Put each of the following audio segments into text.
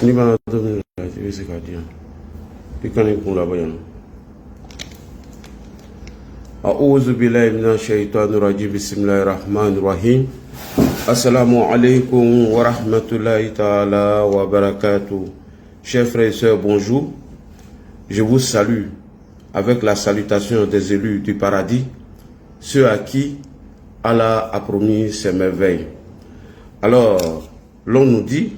Ni ma domine la TV c'est quoi dire. Puis quand on la voyant. أعوذ بالله من الشيطان الرجيم بسم الله الرحمن الرحيم السلام عليكم ورحمة الله تعالى وبركاته. Chers frères et sœurs, bonjour. Je vous salue avec la salutation des élus du paradis, ceux à qui Allah a promis ses merveilles. Alors, l'on nous dit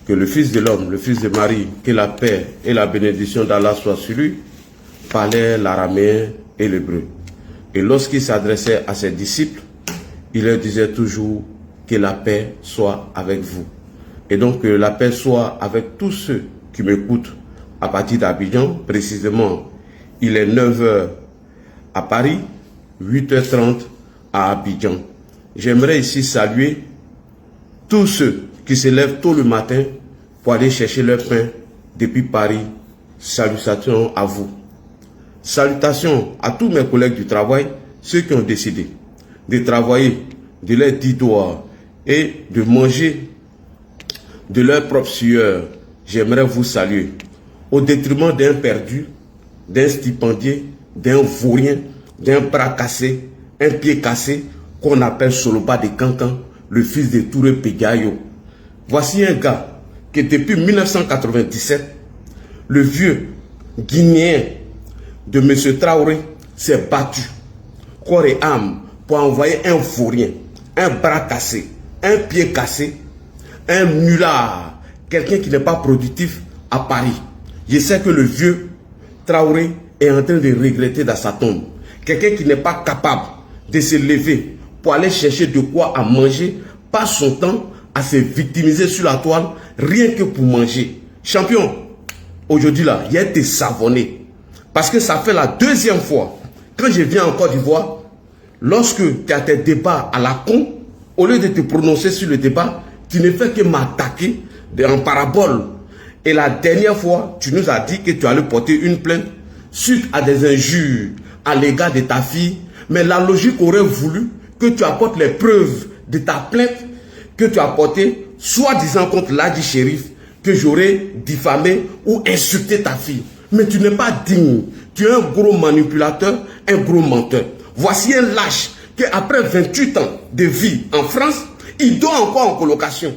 que le Fils de l'homme, le Fils de Marie, que la paix et la bénédiction d'Allah soient sur lui, parlait l'araméen et l'hébreu. Et lorsqu'il s'adressait à ses disciples, il leur disait toujours que la paix soit avec vous. Et donc que la paix soit avec tous ceux qui m'écoutent à partir d'Abidjan. Précisément, il est 9h à Paris, 8h30 à Abidjan. J'aimerais ici saluer tous ceux qui se lèvent tôt le matin pour aller chercher leur pain depuis Paris. Salutations à vous. Salutations à tous mes collègues du travail, ceux qui ont décidé de travailler de leurs 10 doigts et de manger de leur propre sueur. J'aimerais vous saluer au détriment d'un perdu, d'un stipendié, d'un vaurien, d'un bras cassé, un pied cassé qu'on appelle Soloba de Cancan, le fils de Touré Pegayo. Voici un gars qui depuis 1997, le vieux Guinéen de M. Traoré s'est battu corps et âme pour envoyer un vaurien, un bras cassé, un pied cassé, un mulard, quelqu'un qui n'est pas productif à Paris. Je sais que le vieux Traoré est en train de regretter dans sa tombe. Quelqu'un qui n'est pas capable de se lever pour aller chercher de quoi à manger, passe son temps à se victimiser sur la toile, rien que pour manger. Champion, aujourd'hui là, il a été savonné. Parce que ça fait la deuxième fois, quand je viens en Côte d'Ivoire, lorsque tu as tes débats à la con, au lieu de te prononcer sur le débat, tu ne fais que m'attaquer en parabole. Et la dernière fois, tu nous as dit que tu allais porter une plainte suite à des injures à l'égard de ta fille. Mais la logique aurait voulu que tu apportes les preuves de ta plainte que tu as portée, soi-disant contre Ladji Chérif, que j'aurais diffamé ou insulté ta fille. Mais tu n'es pas digne. Tu es un gros manipulateur, un gros menteur. Voici un lâche qui, après 28 ans de vie en France, il dort encore en colocation.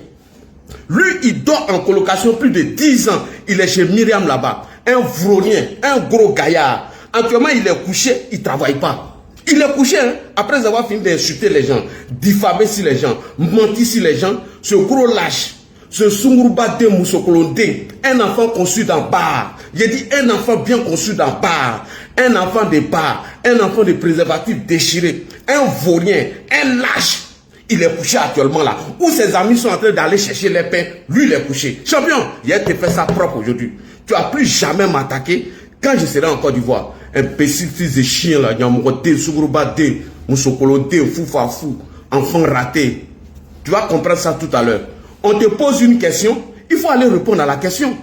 Lui, il dort en colocation plus de 10 ans. Il est chez Myriam là-bas. Un vrognien, un gros gaillard. Actuellement, il est couché, il ne travaille pas. Il est couché, hein, après avoir fini d'insulter les gens, diffamer sur les gens, mentir sur les gens. Ce gros lâche, ce Sungurba de Moussokolonde, un enfant conçu dans bar. J'ai dit un enfant bien conçu dans bar. Un enfant de bar, un enfant de préservatif déchiré, un vaurien, un lâche. Il est couché actuellement là, où ses amis sont en train d'aller chercher les pains, lui il est couché. Champion, il a été fait ça propre aujourd'hui. Tu n'as plus jamais m'attaquer quand je serai en Côte d'Ivoire. Imbécile fils de chien là, Nyamorote, Sugruba D, Moussokolo D, Foufafou, enfant raté. Tu vas comprendre ça tout à l'heure. On te pose une question, il faut aller répondre à la question.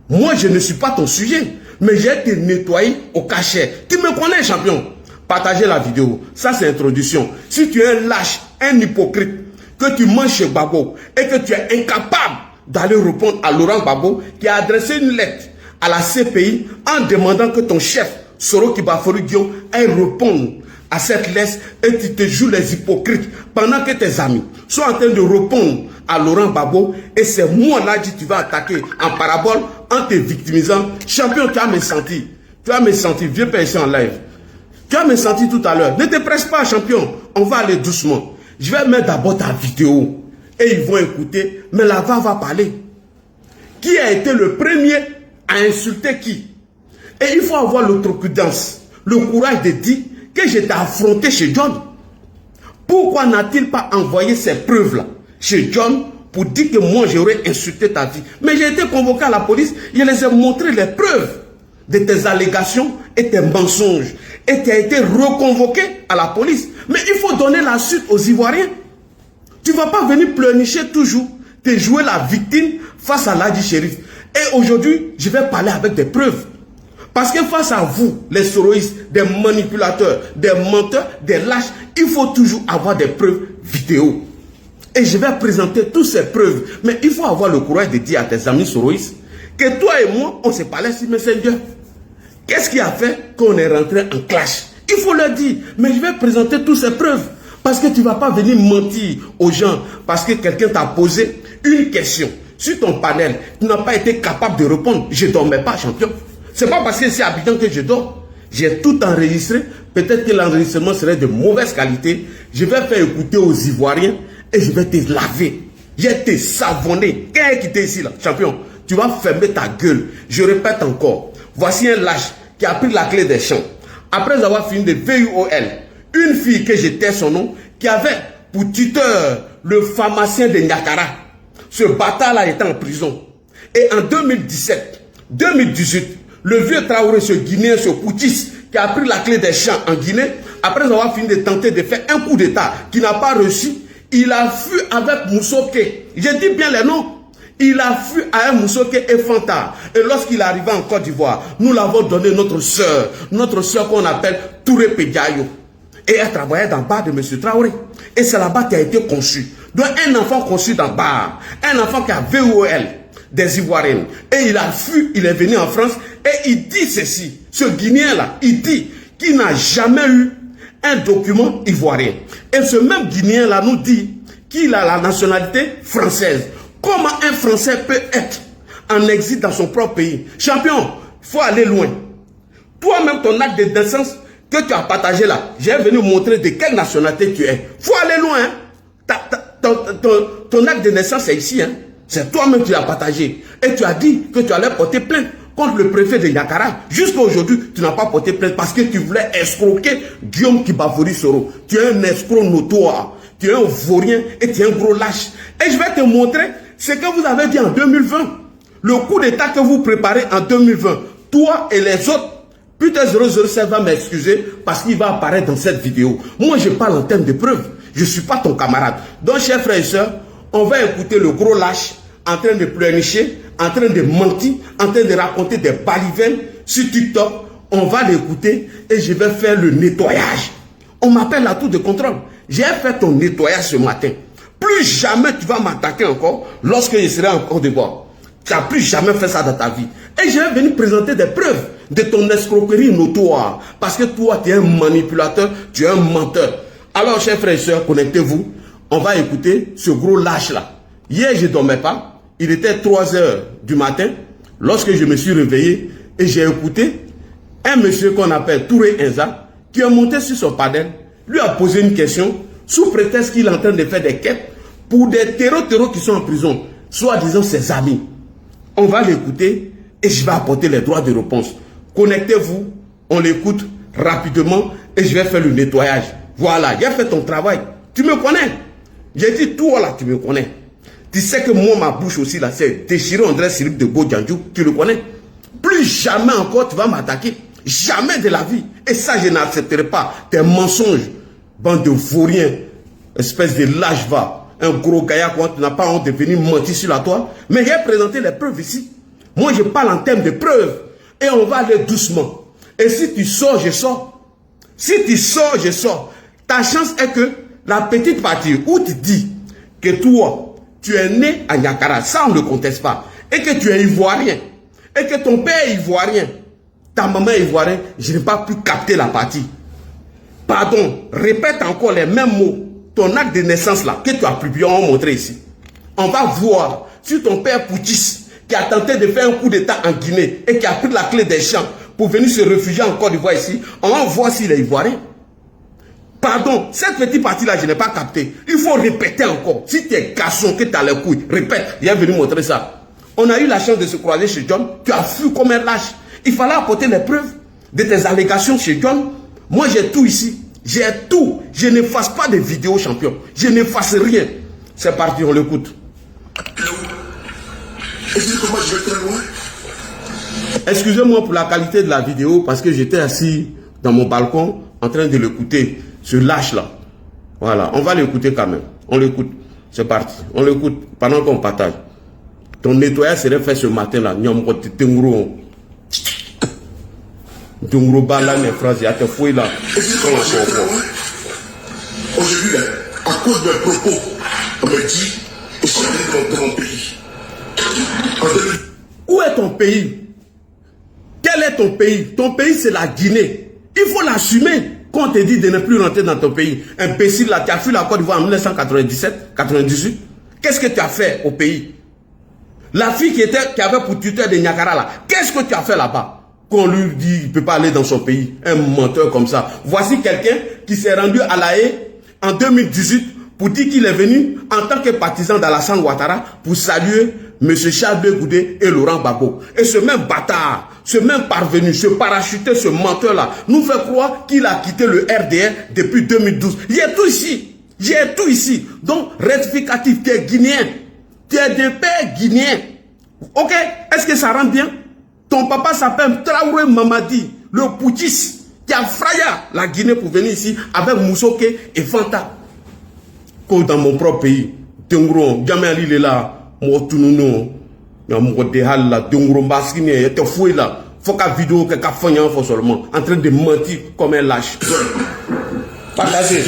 Moi je ne suis pas ton sujet, mais j'ai été nettoyé au cachet. Tu me connais, champion? Partagez la vidéo, ça c'est l'introduction. Si tu es un lâche, un hypocrite, que tu manges chez Gbagbo et que tu es incapable d'aller répondre à Laurent Gbagbo qui a adressé une lettre à la CPI en demandant que ton chef, Soro Kibaforu Guillaume, aille répondre à cette lettre et tu te joues les hypocrites pendant que tes amis sont en train de répondre à Laurent Gbagbo et c'est moi là que tu vas attaquer en parabole en te victimisant. Champion, tu as me senti. Tu as me senti. Viens pas ici en live. Tu as me senti tout à l'heure. Ne te presse pas, champion. On va aller doucement. Je vais mettre d'abord ta vidéo. Et ils vont écouter. Mais là-bas va parler. Qui a été le premier à insulter qui? Et il faut avoir l'outrecuidance, le courage de dire que j'étais affronté chez John. Pourquoi n'a-t-il pas envoyé ces preuves-là chez John pour dire que moi j'aurais insulté ta vie? Mais j'ai été convoqué à la police. Je les ai montré les preuves de tes allégations et tes mensonges. Et tu as été reconvoqué à la police. Mais il faut donner la suite aux Ivoiriens. Tu ne vas pas venir pleurnicher toujours, te jouer la victime face à Ladji Chérif. Et aujourd'hui, je vais parler avec des preuves. Parce que face à vous, les soroïstes, des manipulateurs, des menteurs, des lâches, il faut toujours avoir des preuves vidéo. Et je vais présenter toutes ces preuves. Mais il faut avoir le courage de dire à tes amis soroïstes que toi et moi, on s'est parlé sur Messenger. Qu'est-ce qui a fait qu'on est rentré en clash? Il faut leur dire, mais je vais présenter toutes ces preuves. Parce que tu ne vas pas venir mentir aux gens. Parce que quelqu'un t'a posé une question sur ton panel. Tu n'as pas été capable de répondre. Je ne dormais pas, champion. Ce n'est pas parce que c'est Abidjan que je dors. J'ai tout enregistré. Peut-être que l'enregistrement serait de mauvaise qualité. Je vais faire écouter aux Ivoiriens et je vais te laver. Je vais te savonner. Qui est quitté ici, là, champion? Tu vas fermer ta gueule. Je répète encore. Voici un lâche qui a pris la clé des champs. Après avoir fini de VUOL, une fille que j'étais son nom, qui avait pour tuteur le pharmacien de Niakara. Ce bâtard-là était en prison. Et en 2017, 2018, le vieux Traoré, ce Guinéen, ce Poutis, qui a pris la clé des champs en Guinée, après avoir fini de tenter de faire un coup d'État qui n'a pas reçu, il a fui avec Moussoké. Je dis bien les noms. Il a fui à un Moussoké et Fanta. Et lorsqu'il est arrivé en Côte d'Ivoire, nous l'avons donné notre soeur qu'on appelle Touré Pédiayo. Et elle travaillait dans le bar de M. Traoré. Et c'est là-bas qui a été conçu. Donc un enfant conçu dans le bar, un enfant qui a VOL des Ivoiriens. Et il a fui, il est venu en France et il dit ceci. Ce Guinéen-là, il dit qu'il n'a jamais eu un document ivoirien. Et ce même Guinéen-là nous dit qu'il a la nationalité française. Comment un Français peut être en exil dans son propre pays? Champion, il faut aller loin. Toi-même, ton acte de naissance que tu as partagé là, j'ai venu montrer de quelle nationalité tu es. Il faut aller loin. Hein? Ton acte de naissance est ici. Hein? C'est toi-même qui l'as partagé. Et tu as dit que tu allais porter plainte contre le préfet de Niakara. Jusqu'à aujourd'hui, tu n'as pas porté plainte parce que tu voulais escroquer Guillaume Kibafori Soro. Tu es un escroc notoire. Tu es un vaurien et tu es un gros lâche. Et je vais te montrer ce que vous avez dit en 2020. Le coup d'État que vous préparez en 2020. Toi et les autres. Putain 007 va m'excuser parce qu'il va apparaître dans cette vidéo. Moi, je parle en termes de preuves. Je ne suis pas ton camarade. Donc, chers frères et sœurs, on va écouter le gros lâche en train de pleurnicher, en train de mentir, en train de raconter des balivernes sur TikTok. On va l'écouter et je vais faire le nettoyage. On m'appelle la tour de contrôle. J'ai fait ton nettoyage ce matin. Plus jamais tu vas m'attaquer encore lorsque je serai en Côte d'Ivoire. Tu n'as plus jamais fait ça dans ta vie. Et je vais venir présenter des preuves de ton escroquerie notoire. Parce que toi, tu es un manipulateur, tu es un menteur. Alors, chers frères et sœurs, connectez-vous. On va écouter ce gros lâche-là. Hier, je ne dormais pas. Il était 3 heures du matin. Lorsque je me suis réveillé et j'ai écouté un monsieur qu'on appelle Touré Enza qui est monté sur son panel, lui a posé une question sous prétexte qu'il est en train de faire des quêtes pour des terreaux qui sont en prison, soi-disant ses amis. On va l'écouter et je vais apporter les droits de réponse. Connectez-vous, on l'écoute rapidement et je vais faire le nettoyage. Voilà, j'ai fait ton travail. Tu me connais. J'ai dit toi là, tu me connais. Tu sais que moi, ma bouche aussi là, c'est déchiré André Sirip de Bodjandjou. Tu le connais. Plus jamais encore tu vas m'attaquer. Jamais de la vie. Et ça, je n'accepterai pas. Tes mensonges, bande de vauriens, espèce de lâche va. Un gros gaillard, tu n'as pas honte de venir mentir sur la toile. Mais j'ai présenté les preuves ici. Moi, je parle en termes de preuves. Et on va aller doucement. Et si tu sors, je sors. Si tu sors, je sors. Ta chance est que la petite partie où tu dis que toi, tu es né à Niakara, ça on ne le conteste pas. Et que tu es ivoirien. Et que ton père est ivoirien. Ta maman est ivoirienne. Je n'ai pas pu capter la partie. Pardon, répète encore les mêmes mots. Ton acte de naissance là, que tu as publié, on va montrer ici. On va voir si ton père Poutis, qui a tenté de faire un coup d'État en Guinée et qui a pris la clé des champs pour venir se réfugier en Côte d'Ivoire ici, on va voir s'il est ivoirien. Pardon, cette petite partie-là, je n'ai pas capté. Il faut répéter encore. Si tu es garçon, que tu as les couilles, répète. Il est venu montrer ça. On a eu la chance de se croiser chez John. Tu as fui comme un lâche. Il fallait apporter les preuves de tes allégations chez John. Moi, j'ai tout ici. J'ai tout. Je n'efface pas de vidéos, champion. Je n'efface rien. C'est parti, on l'écoute. Excusez-moi pour la qualité de la vidéo parce que j'étais assis dans mon balcon en train de l'écouter. Ce lâche-là. Voilà, on va l'écouter quand même. On l'écoute. C'est parti. On l'écoute pendant qu'on partage. Ton nettoyage serait fait ce matin-là. Aujourd'hui, à cause des propos On me dit, je suis allé dans mon pays. Où est ton pays? Quel est ton pays? Ton pays, c'est la Guinée. Il faut l'assumer quand on te dit de ne plus rentrer dans ton pays. Imbécile, là, tu as fui la Côte d'Ivoire en 1997, 98. Qu'est-ce que tu as fait au pays? La fille qui avait pour tuteur de Niakara, là, qu'est-ce que tu as fait là-bas? Qu'on lui dit qu'il ne peut pas aller dans son pays. Un menteur comme ça. Voici quelqu'un qui s'est rendu à La Haye en 2018 pour dire qu'il est venu en tant que partisan d'Alassane Ouattara pour saluer M. Charles Goudé et Laurent Gbagbo. Et ce même bâtard, ce même parvenu, ce parachuté, ce menteur-là, nous fait croire qu'il a quitté le RDR depuis 2012. J'ai tout ici. J'ai tout ici. Donc, rectificatif, tu es guinéen. Tu es de père guinéen. Ok? Est-ce que ça rentre bien? Ton papa s'appelle Traoré Mamadi, le putschiste qui a frayé la Guinée pour venir ici avec Moussoké et Fanta. Comme dans mon propre pays, Dengro, Djamel il est là, Motunouno, Yamodehal là, Dengro Baskine, il était fouillé là. Faut qu'à vidéo que qu'à faire faut seulement, en train de mentir comme un lâche. Partagez.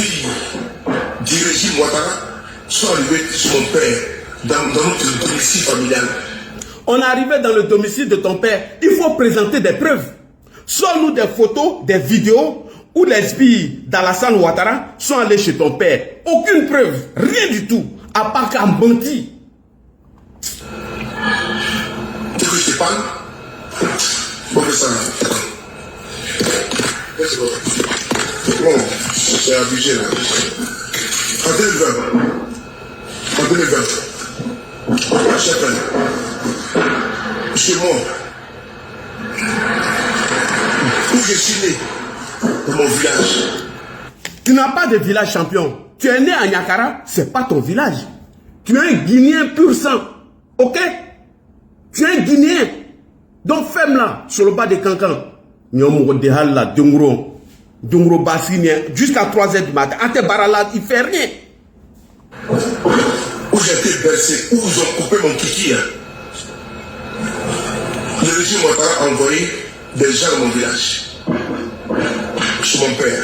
Du régime Ouattara sont arrivés sur mon père dans notre domicile familial. On est arrivé dans le domicile de ton père, il faut présenter des preuves. Sors-nous des photos, des vidéos où les spies d'Alassane Ouattara sont allés chez ton père. Aucune preuve, rien du tout, à part qu'un menti. Tu veux que je te parle? Bon, ça. Bon, c'est abusé là. En 2020, la chapelle, chez moi, où je suis né, dans mon village. Tu n'as pas de village champion. Tu es né à Niakara, c'est pas ton village. Tu es un Guinéen pur sang. Ok? Tu es un Guinéen. Donc ferme là, sur le bas des cancans. Nyomro Dehal là, Dungro Bassinien, jusqu'à 3h du matin. Ate Barala, il fait rien. Où j'ai été bercé, où ils ont coupé mon kiki. Le régime Ouattara a envoyé des gens dans mon village. Chez mon père,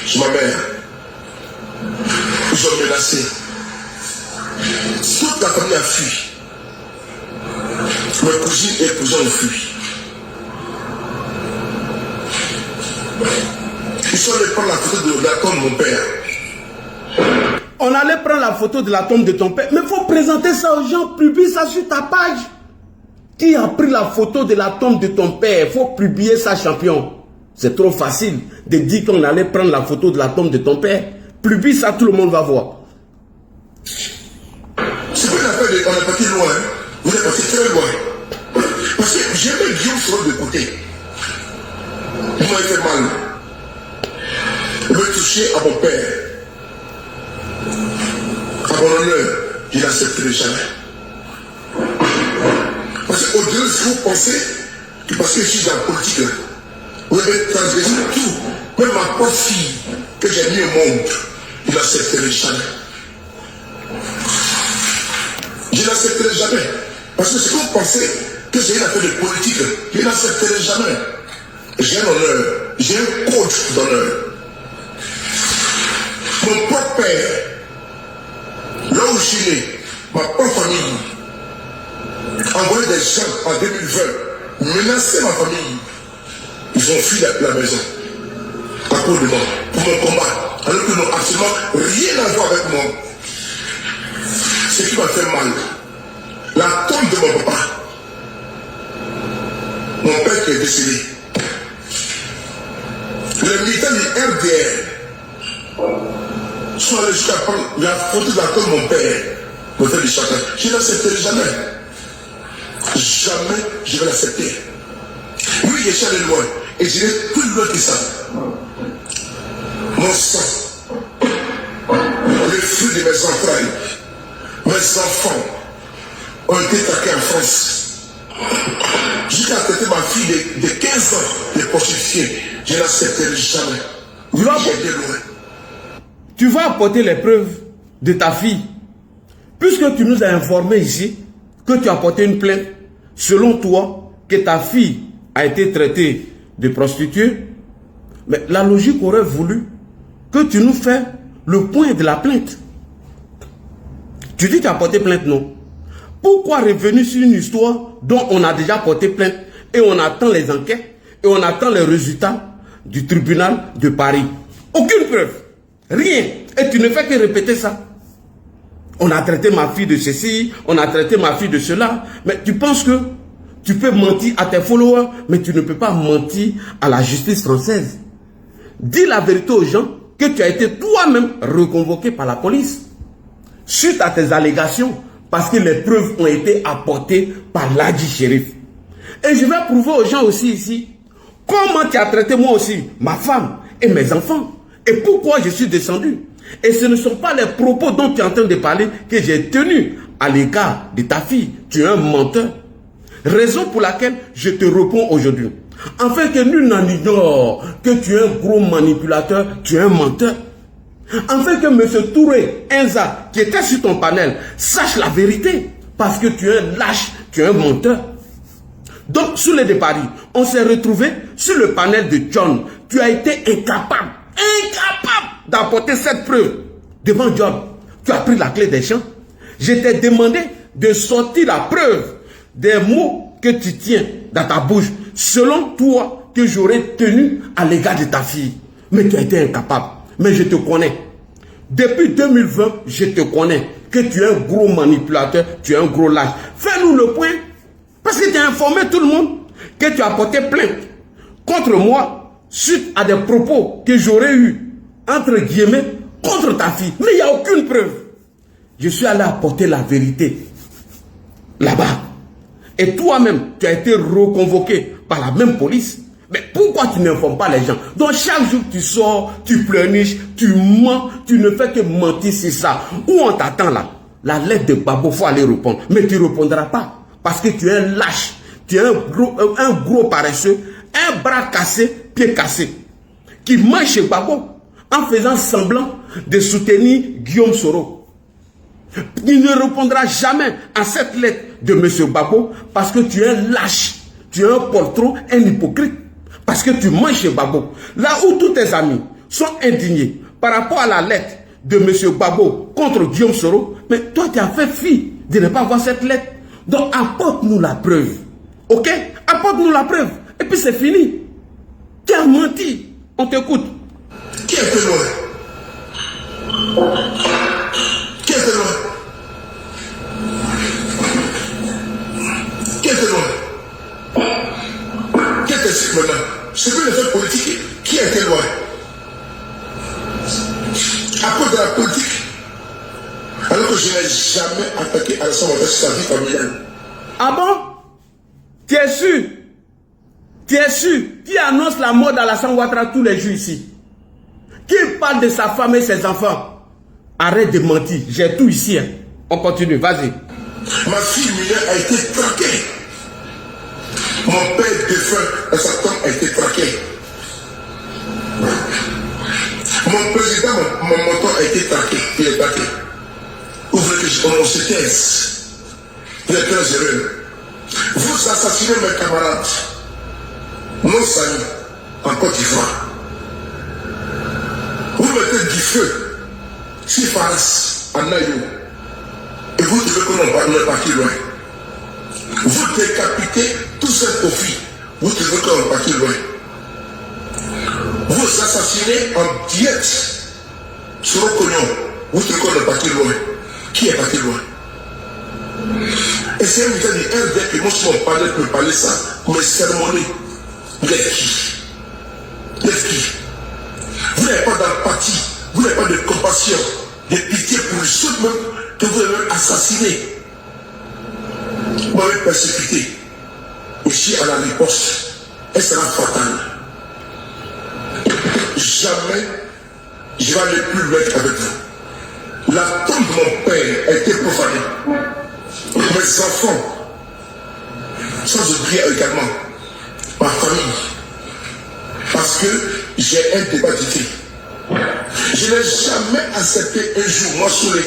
chez ma mère. Ils ont menacé. Toute la famille a fui. Mes cousines et cousins ont fui. Ils sont allés prendre la photo de la tombe de mon père. On allait prendre la photo de la tombe de ton père. Mais il faut présenter ça aux gens, publier ça sur ta page. Qui a pris la photo de la tombe de ton père? Il faut publier ça, champion. C'est trop facile de dire qu'on allait prendre la photo de la tombe de ton père. Publie ça, tout le monde va voir. C'est pas une affaire de... On est parti loin. Hein? On est parti très loin. Parce que j'aimais Guillaume sur de côté. Il m'a fait mal. Il m'a touché à mon père. À mon honneur, je n'accepterai jamais. Parce qu'au-delà de ce que vous pensez, parce que je suis dans la politique, là, vous avez transgressé tout. Même ma propre fille que j'ai mis au monde, je n'accepterai jamais. Je n'accepterai jamais. Parce que si vous pensez que c'est une affaire de politique, je n'accepterai jamais. J'ai un honneur, j'ai un code d'honneur. Mon propre père, là où je suis né, ma propre famille, envoyé des gens en 2020, menacé ma famille. Ils ont fui la maison à cause de moi, pour mon combat, alors qu'ils n'ont absolument rien à voir avec moi. Ce qui m'a fait mal, la tombe de mon papa, mon père qui est décédé, les militants du RDR sont allés jusqu'à prendre la photo de la tombe de mon père, me faire du chantage. Je n'accepterai jamais. Jamais je vais l'accepter. Oui, je suis allé loin et j'irai plus loin que ça. Mon sang, le fruit de mes entrailles, mes enfants ont été traqués en France. Jusqu'à traiter ma fille de 15 ans de prostituée, je n'accepterai jamais. Tu vas apporter les preuves de ta fille. Puisque tu nous as informé ici que tu as porté une plainte, selon toi, que ta fille a été traitée de prostituée, mais la logique aurait voulu que tu nous fasses le point de la plainte. Tu dis que tu as porté plainte, non? Pourquoi revenir sur une histoire dont on a déjà porté plainte et on attend les enquêtes et on attend les résultats du tribunal de Paris? Aucune preuve, rien. Et tu ne fais que répéter ça. On a traité ma fille de ceci, on a traité ma fille de cela. Mais tu penses que tu peux mentir à tes followers, mais tu ne peux pas mentir à la justice française. Dis la vérité aux gens que tu as été toi-même reconvoqué par la police suite à tes allégations, parce que les preuves ont été apportées par l'Adji Chérif. Et je vais prouver aux gens aussi ici comment tu as traité moi aussi, ma femme et mes enfants, et pourquoi je suis descendu. Et ce ne sont pas les propos dont tu es en train de parler que j'ai tenus à l'égard de ta fille. Tu es un menteur. Raison pour laquelle je te réponds aujourd'hui. Afin que nul n'en ignore que tu es un gros manipulateur, tu es un menteur. Afin que M. Touré Enza, qui était sur ton panel, sache la vérité. Parce que tu es un lâche, tu es un menteur. Donc, sur les départs, on s'est retrouvé sur le panel de John. Tu as été incapable d'apporter cette preuve devant John. Tu as pris la clé des champs. Je t'ai demandé de sortir la preuve des mots que tu tiens dans ta bouche, selon toi, que j'aurais tenu à l'égard de ta fille. Mais tu as été incapable. Mais je te connais. Depuis 2020, je te connais. Que tu es un gros manipulateur, tu es un gros lâche. Fais-nous le point. Parce que tu as informé tout le monde que tu as porté plainte contre moi suite à des propos que j'aurais eus, entre guillemets, contre ta fille. Mais il n'y a aucune preuve. Je suis allé apporter la vérité là-bas. Et toi-même, tu as été reconvoqué par la même police. Mais pourquoi tu n'informes pas les gens? Donc chaque jour que tu sors, tu pleurniches, tu mens, tu ne fais que mentir, c'est ça. Où on t'attend là? La lettre de Babo, il faut aller répondre. Mais tu ne répondras pas. Parce que tu es un lâche. Tu es un gros paresseux, un bras cassé, pied cassé. Qui mange chez Babo en faisant semblant de soutenir Guillaume Soro. Il ne répondra jamais à cette lettre de M. Babo parce que tu es un lâche, tu es un poltron, un hypocrite. Parce que tu manges chez Babo. Là où tous tes amis sont indignés par rapport à la lettre de M. Babo contre Guillaume Soro, mais toi tu as fait fi de ne pas avoir cette lettre. Donc apporte-nous la preuve. Ok? Apporte-nous la preuve. Et puis c'est fini. Tu as menti. On t'écoute. Qui est témoin? Qui est témoin? Qui est témoin? Qui est témoin maintenant? C'est plus les faits politiques. Qui est témoin? À cause de la politique, alors que je n'ai jamais attaqué Alassane Ouattara sur sa vie familiale. Ah bon? Tu es sûr? Tu es sûr? Qui annonce la mort d'Alassane Ouattara tous les jours ici? Qui parle de sa femme et ses enfants? Arrête de mentir, j'ai tout ici. Hein. On continue, vas-y. Ma fille mineure a été traquée. Mon père défunt à sa tombe a été traqué. Mon président, mon mentor a été traqué. Il est traqué. Vous voulez que je commence ce thèse? Il est très heureux. Vous assassinez mes camarades, nos amis, en Côte d'Ivoire. Vous mettez du feu, si Faras, en Naïo, et vous devez que l'on parte loin. Vous décapitez tous ces profits, vous devez que l'on parte loin. Vous assassinez en diète sur le cognon, vous devez que l'on parte loin. Qui est parti loin? Et c'est un militant du RD que moi, si on parlait, peut parler ça, mais cérémonie. Laisse qui? Laisse qui? Vous n'avez pas d'empathie, vous n'avez pas de compassion, de pitié pour les autres même que vous avez assassiné. Vous m'avez persécuté. Ici à la riposte, elle sera fatale. Jamais je vais aller plus loin avec vous. La tombe de mon père a été profanée. Mes enfants, sans oublier également ma famille, parce que j'ai un débat d'idées. Je n'ai jamais accepté un jour, moi Soulé,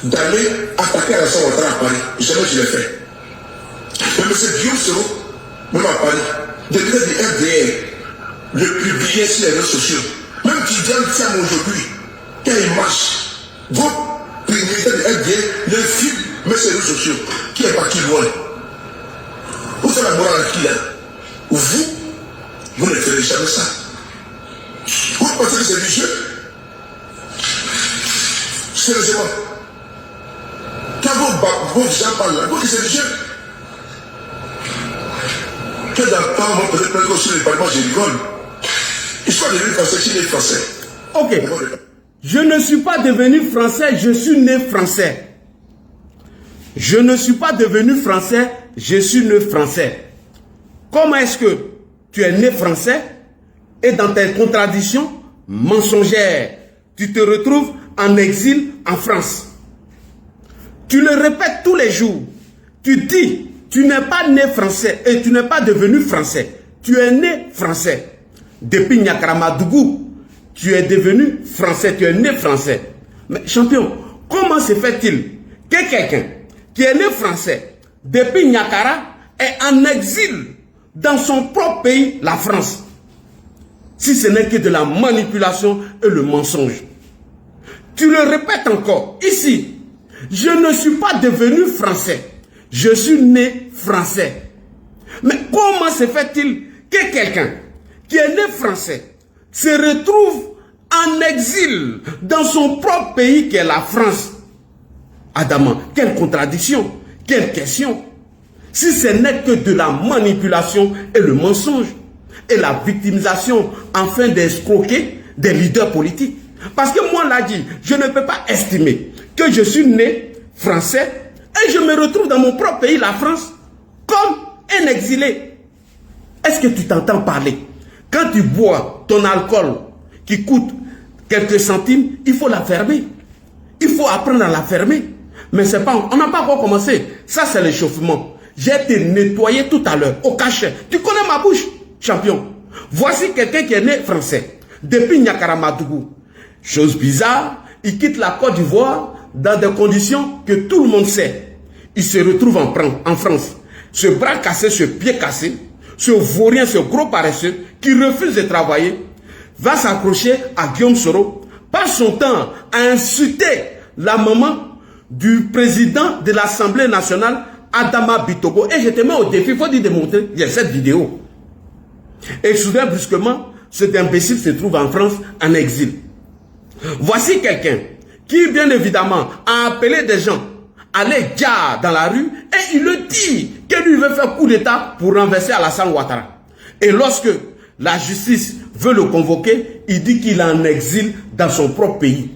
d'aller attaquer Alassane Ouattara à Paris. Jamais je l'ai fait. Mais M. Guillaume Soro, même à Paris, depuis le RDR, le publier sur les réseaux sociaux, même Tidiane Thiam aujourd'hui, quand il marche, vos militaires de Dieu, le film, mais c'est les réseaux sociaux. Qui est parti loin? Vous savez la morale qui est? Vous ne ferez jamais ça. Vous pensez que c'est du jeu? Sérieusement. Quand vos gens parlent là, vous dites que c'est du jeu. Que dans le temps, on peut être sur les parlements, je rigole. Il faut devenir français, je suis né français. Ok. Je ne suis pas devenu français, je suis né français. Je ne suis pas devenu français, je suis né français. Comment est-ce que tu es né français et dans tes contradictions mensongères, tu te retrouves en exil en France? Tu le répètes tous les jours. Tu dis, tu n'es pas né français et tu n'es pas devenu français. Tu es né français. Depuis Nyakara-Madougou, tu es devenu français, tu es né français. Mais champion, comment se fait-il que quelqu'un qui est né français depuis Nyakara est en exil dans son propre pays, la France? Si ce n'est que de la manipulation et le mensonge. Tu le répètes encore, ici, je ne suis pas devenu français, je suis né français. Mais comment se fait-il que quelqu'un qui est né français se retrouve en exil dans son propre pays qui est la France? Adama, quelle contradiction, quelle question. Si ce n'est que de la manipulation et le mensonge et la victimisation afin d'escroquer des leaders politiques. Parce que moi, l'a dit, je ne peux pas estimer que je suis né français et je me retrouve dans mon propre pays, la France, comme un exilé. Est-ce que tu t'entends parler? Quand tu bois ton alcool qui coûte quelques centimes, il faut la fermer. Il faut apprendre à la fermer. Mais c'est pas, on n'a pas encore commencé. Ça, c'est l'échauffement. J'ai été nettoyé tout à l'heure, au cachet. Tu connais ma bouche, champion. Voici quelqu'un qui est né français, depuis Nyakara-Madougou. Chose bizarre, il quitte la Côte d'Ivoire dans des conditions que tout le monde sait. Il se retrouve en France. Ce bras cassé, ce pied cassé, ce vaurien, ce gros paresseux qui refuse de travailler, va s'accrocher à Guillaume Soro, passe son temps à insulter la maman du président de l'Assemblée nationale, Adama Bitogo. Et je te mets au défi, il faut dire de montrer, il y a cette vidéo. Et soudain, brusquement, cet imbécile se trouve en France en exil. Voici quelqu'un qui, bien évidemment, a appelé des gens à aller dire dans la rue et il le dit que lui veut faire coup d'état pour renverser Alassane Ouattara. Et lorsque la justice veut le convoquer, il dit qu'il est en exil dans son propre pays,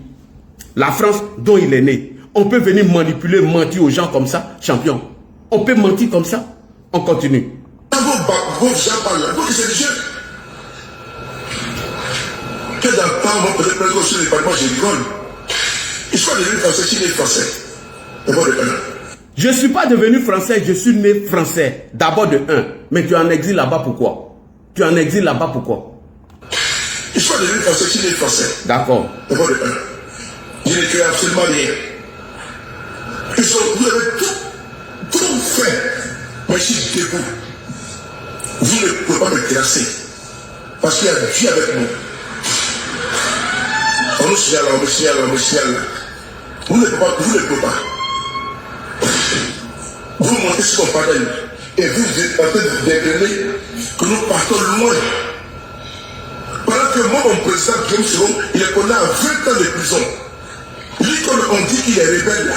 la France dont il est né. On peut venir manipuler, mentir aux gens comme ça, champion. On peut mentir comme ça. On continue. Vos gens parlent là, donc c'est des jeunes. Que dans le temps, on peut être sur les parlements, je rigole. Il faut devenir français, je suis né français. D'abord de 1. Je ne suis pas devenu français, je suis né français. D'abord de 1. Mais tu es en exil là-bas, pourquoi? Tu es en exil là-bas, pourquoi? Il faut devenir français, je suis né français. D'accord. D'abord de 1. Je ne crée absolument rien. Vous avez tout fait. Moi, je suis debout. Vous ne pouvez pas me classer. Parce qu'il y a Dieu avec nous. On nous signale, on me signale, on me signale. Vous ne pouvez pas. Vous montez sur mon panel. Et vous êtes en train de dégainer que nous partons loin. Pendant que moi, mon président Guillaume Soro, il est condamné à 20 ans de prison. Lui, quand on dit qu'il est rebelle là,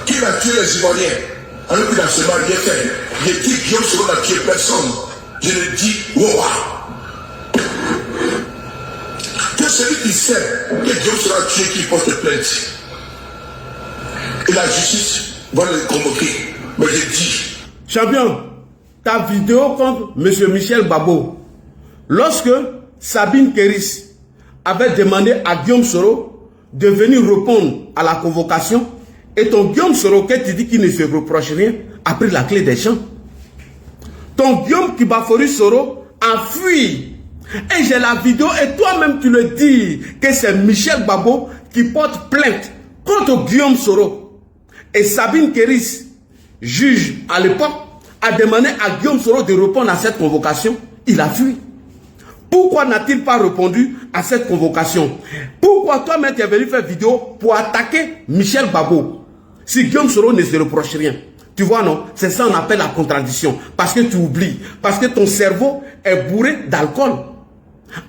qu'il a tué les Ivoiriens, alors qu'il n'a seulement rien fait. Je dis Guillaume Soro n'a tué personne. Je le dis, wow. Que celui qui sait que Guillaume Soro a tué, qui porte plainte. Et la justice va le convoquer. Mais je dis. Champion, ta vidéo contre M. Michel Babo, lorsque Sabine Kéris avait demandé à Guillaume Soro de venir répondre à la convocation, et ton Guillaume Soro, que tu dis qu'il ne se reproche rien, a pris la clé des champs. Ton Guillaume Kibafory Soro a fui. Et j'ai la vidéo et toi-même tu le dis que c'est Michel Babo qui porte plainte contre Guillaume Soro. Et Sabine Kéris, juge à l'époque, a demandé à Guillaume Soro de répondre à cette convocation. Il a fui. Pourquoi n'a-t-il pas répondu à cette convocation? Pourquoi toi-même tu es venu faire vidéo pour attaquer Michel Gbagbo? Si Guillaume Soro ne se reproche rien. Tu vois, non? C'est ça qu'on appelle la contradiction. Parce que tu oublies. Parce que ton cerveau est bourré d'alcool.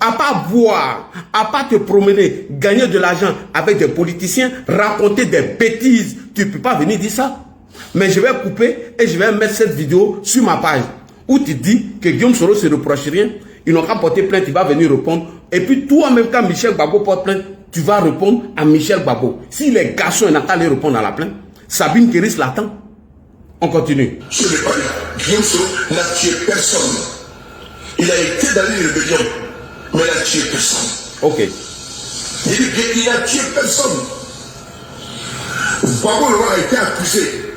À part boire, à part te promener, gagner de l'argent avec des politiciens, raconter des bêtises, tu ne peux pas venir dire ça. Mais je vais couper et je vais mettre cette vidéo sur ma page où tu dis que Guillaume Soro ne se reproche rien. Ils n'ont qu'à porter plainte, il va venir répondre. Et puis toi, même quand Michel Gbagbo porte plainte, tu vas répondre à Michel Gbagbo. Si les garçons n'ont qu'à aller répondre à la plainte, Sabine Kéris l'attend. On continue. Je n'ai pas dit. Guillaume Soro n'a tué personne. Il a été dans une rébellion, mais il n'a tué personne. Ok. Il n'a tué personne. Gbagbo a été accusé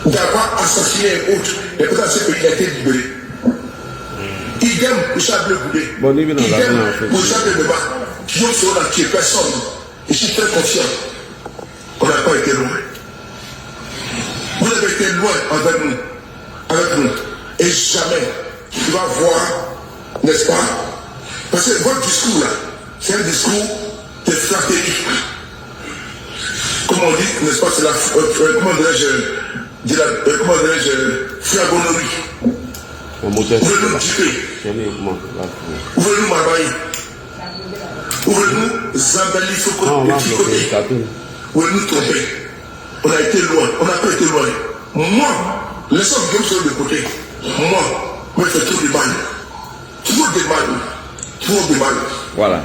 d'avoir assassiné un autre. Et pour ça, c'est qu'il a été libéré. Idem pour Charles Goudé. Idem pour Charles Debat. Guillaume Soro n'a tué personne. Je suis très confiant. On n'a pas été loin. Vous avez été loin avec nous. Et jamais tu vas voir, n'est-ce pas? Parce que votre discours là, c'est un discours de flatterie. Comme on dit, n'est-ce pas, c'est la, comment dirais-je, flagonnerie. Vous voulez nous duper. Vous voulez nous marbailler. Vous voulez nous embellir. Vous voulez nous tromper. On a été loin, on n'a pas été loin. Moi, laissons Guillaume Soro de côté. Moi, je fais tout du mal. Tout du mal. Voilà.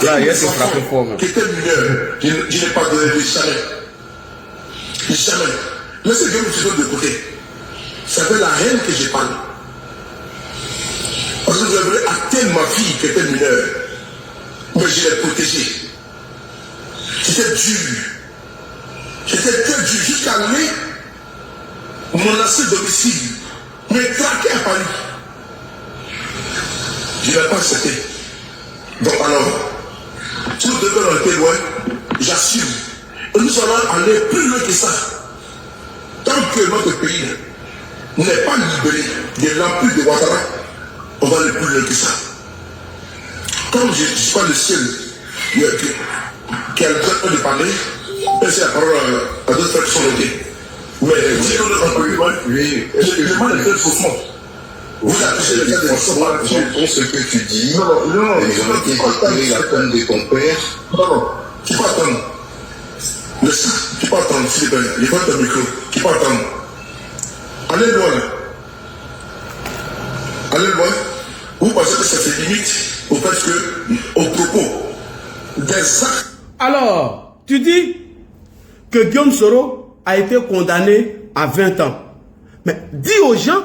Là, il y a ce frappé fort. Qui était mineur, je n'ai pas donné jamais. Jamais. Laissez Guillaume Soro de côté. C'est avec la haine que je parle. Parce que vous avez atteindre ma fille qui était mineure. Mais je l'ai protégée. C'était dur. J'étais très dur jusqu'à aller menacer domicile, me traquer à Paris. Je n'ai pas accepté. Donc alors, si nous devons aller loin, j'assume. Et nous allons aller plus loin que ça. Tant que notre pays n'est pas libéré de l'empire de Ouattara, on va aller plus loin que ça. Comme je ne suis pas le seul qui a le droit de parler, c'est la parole à d'autres frères qui sont notés. Mais si on est en peu, je demande de faire faussement. Vous accusez les gens de faussement. J'entends ce que tu dis. Non, ils ont été victimes la peine de ton père. Non, tu peux attendre. Tu peux attendre, s'il te plaît. Il faut ton micro. Tu peux attendre. Allez loin. Allez loin. Vous pensez que ça se limite au fait que, au propos des actes. Alors, tu dis que Guillaume Soro a été condamné à 20 ans. Mais dis aux gens,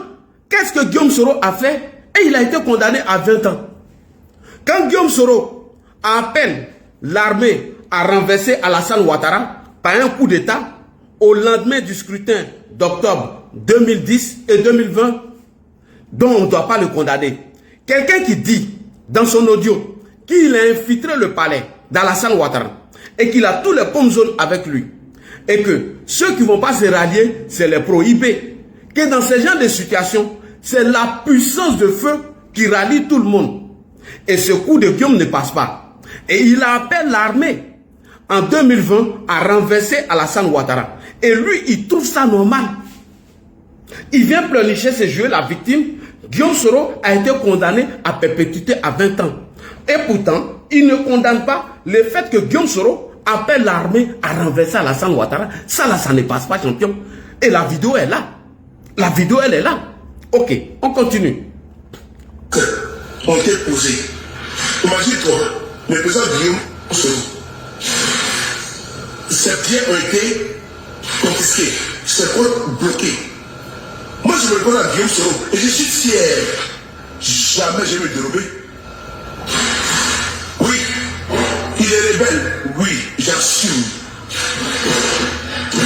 qu'est-ce que Guillaume Soro a fait et il a été condamné à 20 ans. Quand Guillaume Soro appelle l'armée à renverser Alassane Ouattara par un coup d'État au lendemain du scrutin d'octobre 2010 et 2020, dont on ne doit pas le condamner. Quelqu'un qui dit dans son audio qu'il a infiltré le palais d'Alassane Ouattara et qu'il a tous les pommes jaunes avec lui, et que ceux qui ne vont pas se rallier, c'est les prohibés, que dans ce genre de situation, c'est la puissance de feu qui rallie tout le monde. Et ce coup de Guillaume ne passe pas. Et il appelle l'armée en 2020 à renverser Alassane Ouattara. Et lui, il trouve ça normal. Il vient pleurnicher, c'est jouer la victime. Guillaume Soro a été condamné à perpétuité à 20 ans. Et pourtant, il ne condamne pas le fait que Guillaume Soro appelle l'armée à renverser Alassane Ouattara. Ça là, ça ne passe pas, champion. Et la vidéo est là. La vidéo, elle est là. Ok, on continue. On t'est posé. Imagine-toi, le président Guillaume Soro, ses biens ont été confisqués, ses comptes bloqués. Moi, je me connais à Guillaume Soro et je suis fier. Jamais je vais me dérober. Oui, il est rebelle. Oui, j'assume.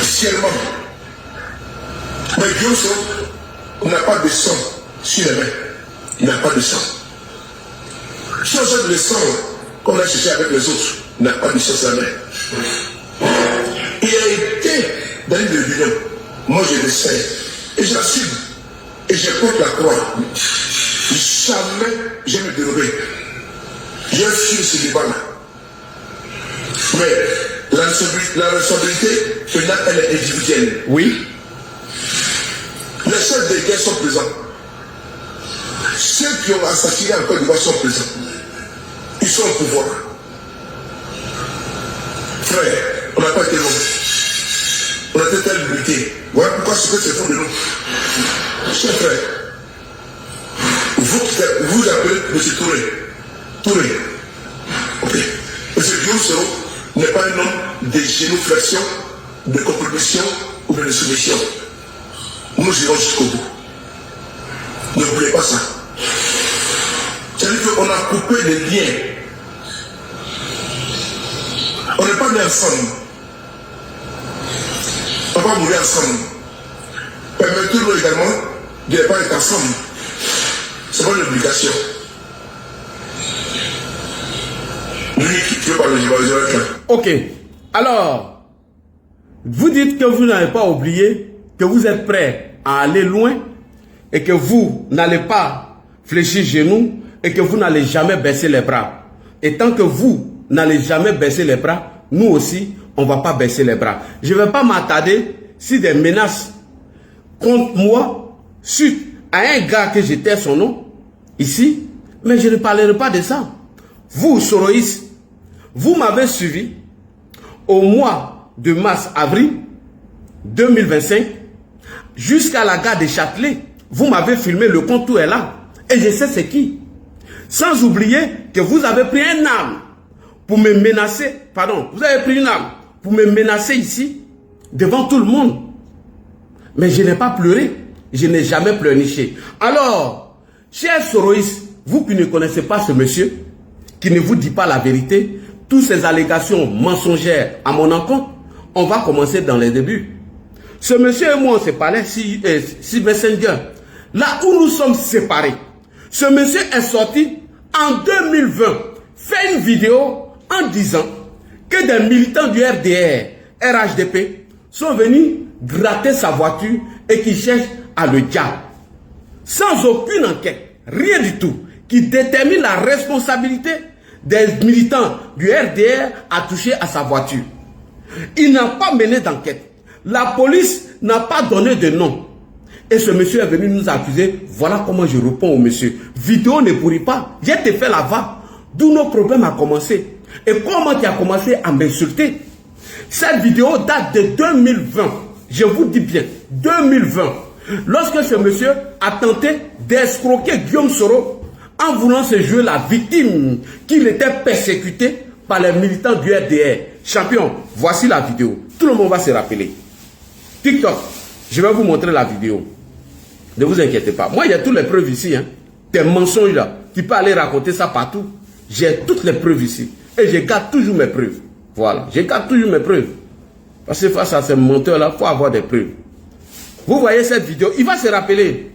Fièrement. Mais Guillaume Soro n'a pas de sang sur les mains. Il n'a pas de sang. Si on jette le sang qu'on a cherché avec les autres, il n'a pas de sang sur la main. Il a été dans une rébellion. Moi, je le sais. Et j'assume. Et je porte la croix. Jamais je me dérober. J'ai fui ce débat-là. Mais la responsabilité pénale, elle est individuelle. Oui. Les chefs de guerre sont présents. Ceux qui ont assassiné en Côte d'Ivoire sont présents. Ils sont au pouvoir. Frère, on n'a pas été long. On a été tellement limités. Voilà pourquoi ce que c'est fond de nous. Chers frères, vous appelez M. Touré. Touré. Ok. M. Guillaume Soro n'est pas un homme de génuflexion, de compromission ou de soumission. Nous irons jusqu'au bout. N'oubliez pas ça. C'est-à-dire qu'on a coupé les liens. On n'est pas nés ensemble. On va mourir ensemble. Permettez-nous également de ne pas être ensemble. C'est pas une obligation. Ok. Alors, vous dites que vous n'avez pas oublié, que vous êtes prêt à aller loin et que vous n'allez pas fléchir genoux et que vous n'allez jamais baisser les bras. Et tant que vous n'allez jamais baisser les bras, nous aussi, on ne va pas baisser les bras. Je ne vais pas m'attarder sur des menaces contre moi suite à un gars que j'étais son nom ici, mais je ne parlerai pas de ça. Vous, Soroïs, vous m'avez suivi au mois de mars-avril 2025 jusqu'à la gare de Châtelet. Vous m'avez filmé, le compte tout est là. Et je sais c'est qui. Sans oublier que vous avez pris une arme pour me menacer. Pardon, vous avez pris une arme pour me menacer ici, devant tout le monde. Mais je n'ai pas pleuré. Je n'ai jamais pleurniché. Alors, cher Soroïs, vous qui ne connaissez pas ce monsieur, qui ne vous dit pas la vérité, toutes ces allégations mensongères à mon encontre, on va commencer dans les débuts. Ce monsieur et moi, on s'est parlé si Messenger. Là où nous sommes séparés, ce monsieur est sorti en 2020, fait une vidéo en disant que des militants du RDR, RHDP, sont venus gratter sa voiture et qui cherchent à le diable. Sans aucune enquête, rien du tout, qui détermine la responsabilité des militants du RDR à toucher à sa voiture. Il n'a pas mené d'enquête. La police n'a pas donné de nom. Et ce monsieur est venu nous accuser. Voilà comment je réponds au monsieur. Vidéo ne pourrit pas. J'ai te fait la va. D'où nos problèmes ont commencé. Et comment tu as commencé à m'insulter? Cette vidéo date de 2020. Je vous dis bien, 2020. Lorsque ce monsieur a tenté d'escroquer Guillaume Soro en voulant se jouer la victime qu'il était persécuté par les militants du RDR. Champion, voici la vidéo. Tout le monde va se rappeler. TikTok, je vais vous montrer la vidéo. Ne vous inquiétez pas. Moi, il y a toutes les preuves ici. Hein. Tes mensonges là, tu peux aller raconter ça partout. J'ai toutes les preuves ici. Et je garde toujours mes preuves. Voilà, je garde toujours mes preuves. Parce que face à ces menteurs-là, il faut avoir des preuves. Vous voyez cette vidéo, il va se rappeler.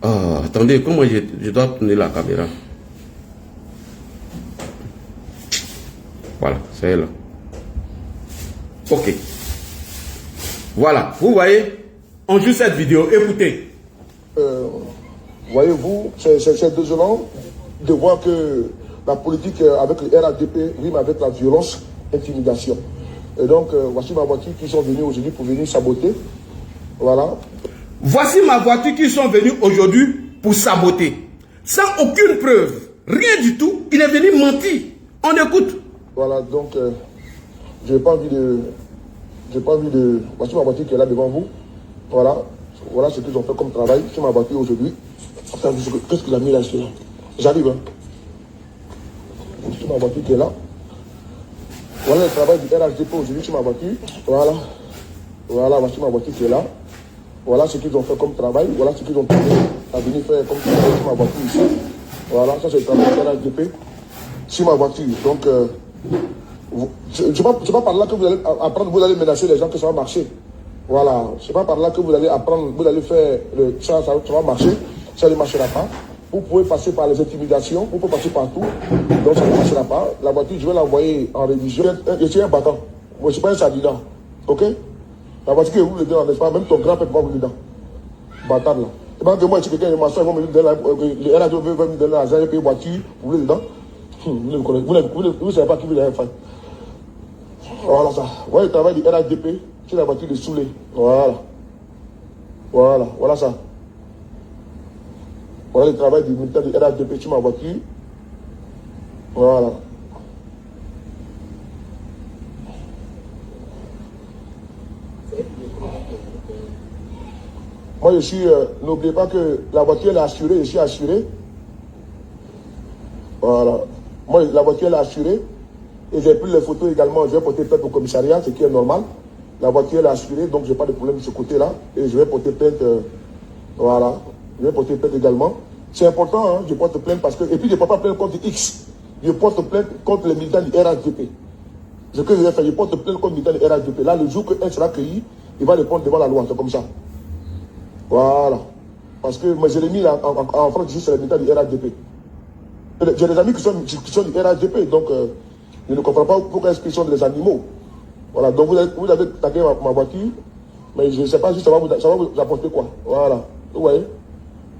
Oh, attendez, comment je dois tourner la caméra? Voilà, c'est là. Ok. Voilà, vous voyez, on joue cette vidéo, écoutez. Voyez-vous, c'est désolant de voir que la politique avec le RADP rime avec la violence, intimidation. Et donc, voici ma voiture qui sont venus aujourd'hui pour venir saboter. Voilà. Voici ma voiture qui sont venus aujourd'hui pour saboter. Sans aucune preuve, rien du tout, il est venu mentir. On écoute. Voilà, donc, j'ai pas envie de... Voici ma voiture qui est là devant vous. Voilà. Voilà ce qu'ils ont fait comme travail sur ma voiture aujourd'hui. Attends, qu'est-ce qu'il a mis là? J'arrive, hein. Sur ma voiture qui est là. Voilà le travail du RHDP aujourd'hui sur ma voiture. Voilà. Voilà, voici ma voiture qui est là. Voilà ce qu'ils ont fait comme travail. Voilà ce qu'ils ont trouvé à venir faire comme travail sur ma voiture ici. Voilà, ça c'est le travail du RHDP sur ma voiture. Donc, c'est pas par là que vous allez apprendre, vous allez menacer les gens que ça va marcher. Voilà, c'est pas par là que vous allez apprendre, vous allez faire ça va marcher, ça ne marchera pas. Vous pouvez passer par les intimidations, vous pouvez passer partout, donc ça ne marchera pas. La voiture, je vais l'envoyer en révision. Je suis un battant, moi je suis pas un sadidan, ok? La voiture que vous le dedans, n'est-ce pas? Même ton grand-père va vous dedans. Bâtard là. Et ben, que moi, si quelqu'un m'assoit, ils vont me donner les RADO veulent me donner l'argent, payer voiture, vous voulez dedans. Vous ne savez pas qui veut les faire. Voilà ça. Voilà le travail du RADP sur la voiture de Soulé. Voilà. Voilà ça. Voilà le travail du militaire du RADP sur ma voiture. Voilà. Moi, je suis... n'oubliez pas que la voiture est assurée, je suis assuré. Voilà. Moi, la voiture est assurée. Et j'ai pris les photos également. Je vais porter plainte au commissariat, ce qui est normal. La voiture est assurée, donc je n'ai pas de problème de ce côté-là. Et je vais porter plainte. Voilà. Je vais porter plainte également. C'est important, hein, je porte plainte parce que... Et puis, je ne porte pas plainte contre X. Je porte plainte contre les militants du RADP. Ce que je vais faire, je porte plainte contre les militants du RADP. Là, le jour qu'un sera cueilli, il va répondre devant la loi. C'est comme ça. Voilà. Parce que moi, je l'ai mis en France, c'est les militants du RADP. J'ai des amis qui sont du RADP, donc je ne comprends pas pourquoi est-ce qu'ils sont des animaux. Voilà, donc vous avez tagué ma voiture, mais je ne sais pas si ça va vous apporter quoi. Voilà. Vous voyez?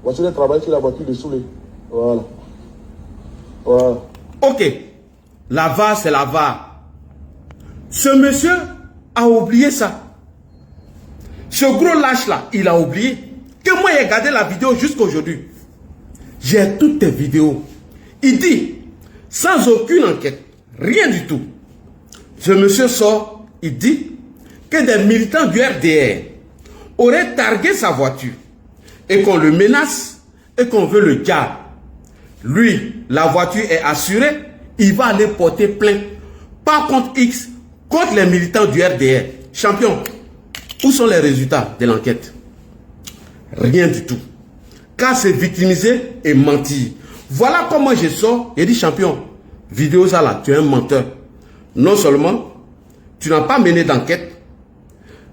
Voici le travail sur la voiture de Soulé. Voilà. Voilà. Ok. La VAR, c'est la VAR. Ce monsieur a oublié ça. Ce gros lâche-là, il a oublié que moi, j'ai regardé la vidéo jusqu'à aujourd'hui. J'ai toutes tes vidéos. Il dit, sans aucune enquête, rien du tout. Ce monsieur sort, il dit que des militants du RDR auraient targué sa voiture et qu'on le menace et qu'on veut le garder. Lui, la voiture est assurée, il va aller porter plainte, pas contre X, contre les militants du RDR. Champion, où sont les résultats de l'enquête? Rien du tout. Car c'est victimiser et mentir. Voilà comment je sors et dis champion, vidéo ça là, tu es un menteur. Non seulement, tu n'as pas mené d'enquête,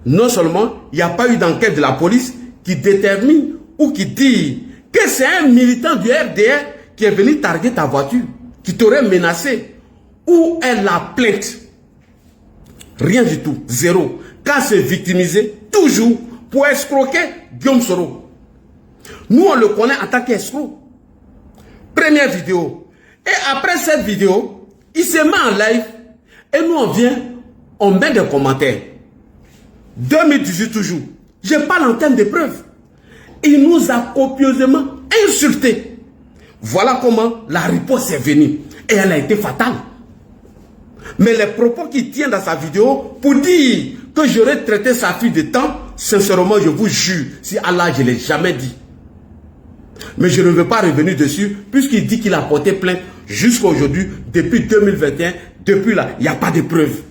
non seulement, il n'y a pas eu d'enquête de la police qui détermine ou qui dit que c'est un militant du RDR qui est venu targuer ta voiture, qui t'aurait menacé. Où est la plainte? Rien du tout, zéro. Car c'est victimisé toujours pour escroquer Guillaume Soro. Nous, on le connaît en tant qu'escroc. Première vidéo. Et après cette vidéo, il se met en live et nous, on vient, on met des commentaires. 2018 toujours. Je parle en termes de preuves. Il nous a copieusement insultés. Voilà comment la riposte est venue. Et elle a été fatale. Mais les propos qu'il tient dans sa vidéo pour dire que j'aurais traité sa fille de temps, sincèrement, je vous jure, si Allah, je ne l'ai jamais dit. Mais je ne veux pas revenir dessus, puisqu'il dit qu'il a porté plainte jusqu'à aujourd'hui, depuis 2021, depuis là, il n'y a pas de preuves.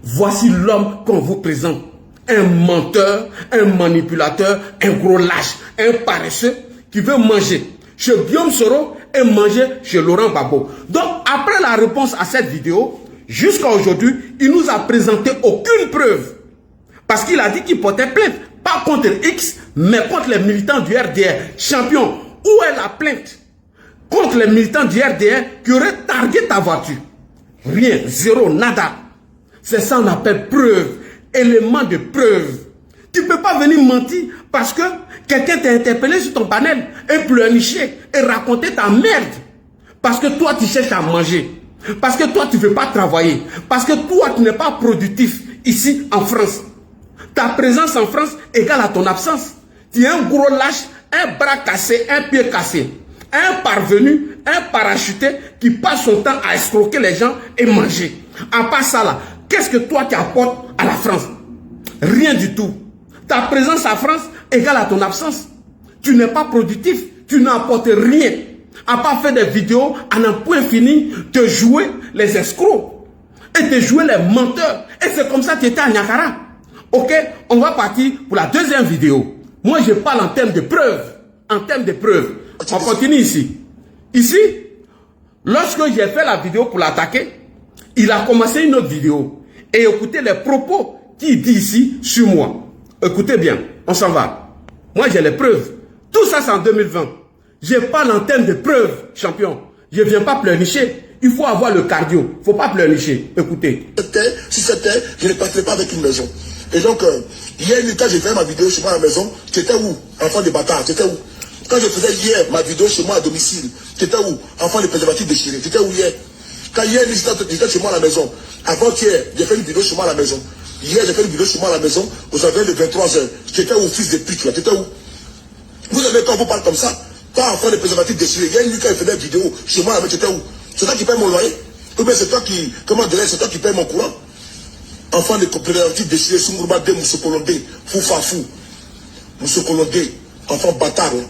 Voici l'homme qu'on vous présente. Un menteur, un manipulateur, un gros lâche, un paresseux qui veut manger chez Guillaume Soro et manger chez Laurent Gbagbo. Donc, après la réponse à cette vidéo, jusqu'à aujourd'hui, il nous a présenté aucune preuve. Parce qu'il a dit qu'il portait plainte, pas contre X, mais contre les militants du RDR. Champion, où est la plainte contre les militants du RDR qui auraient targué ta voiture? Rien, zéro, nada. C'est ça qu'on appelle preuve, élément de preuve. Tu ne peux pas venir mentir parce que quelqu'un t'a interpellé sur ton panel et pleurnicher et raconter ta merde. Parce que toi, tu cherches à manger. Parce que toi, tu ne veux pas travailler. Parce que toi, tu n'es pas productif ici en France. Ta présence en France égale à ton absence. Tu es un gros lâche, un bras cassé, un pied cassé. Un parvenu, un parachuté qui passe son temps à escroquer les gens et manger. À part ça là, qu'est-ce que toi tu apportes à la France? Rien du tout. Ta présence en France égale à ton absence. Tu n'es pas productif, tu n'apportes rien. À part faire des vidéos à un point fini, te jouer les escrocs et te jouer les menteurs. Et c'est comme ça que tu étais à Niakara. Ok, on va partir pour la deuxième vidéo. Moi, je parle en termes de preuves. En termes de preuves. On continue ici. Ici, lorsque j'ai fait la vidéo pour l'attaquer, il a commencé une autre vidéo. Et écoutez les propos qu'il dit ici sur moi. Écoutez bien, on s'en va. Moi, j'ai les preuves. Tout ça, c'est en 2020. Je parle en termes de preuves, champion. Je ne viens pas pleurnicher. Il faut avoir le cardio. Il ne faut pas pleurnicher. Écoutez. Si c'était, je ne partirais pas avec une maison. Et donc, hier, quand j'ai fait ma vidéo chez moi à la maison, tu étais où? Enfant de bâtard, tu étais où? Quand je faisais hier ma vidéo chez moi à domicile, tu étais où? Enfant de préservatifs déchirés, tu étais où hier? Quand hier, j'étais chez moi à la maison, avant-hier, j'ai fait une vidéo chez moi à la maison. Hier, j'ai fait une vidéo chez moi à la maison, vous avez le 23h. Tu étais où, fils de pute, là? Tu étais où? Vous savez, quand on vous parle comme ça, quand enfant de préservatifs déchirés, il y a une nuit quand il faisait une vidéo chez moi à la maison, tu étais où? C'est toi qui paye mon loyer? Ou bien c'est toi qui, comment dirais-je, c'est toi qui paye mon courant? Enfant de préservatifs déchirés, Sungurba de Moussokolondé, Foufafou, Moussokolondé, enfant bâtard. Hein.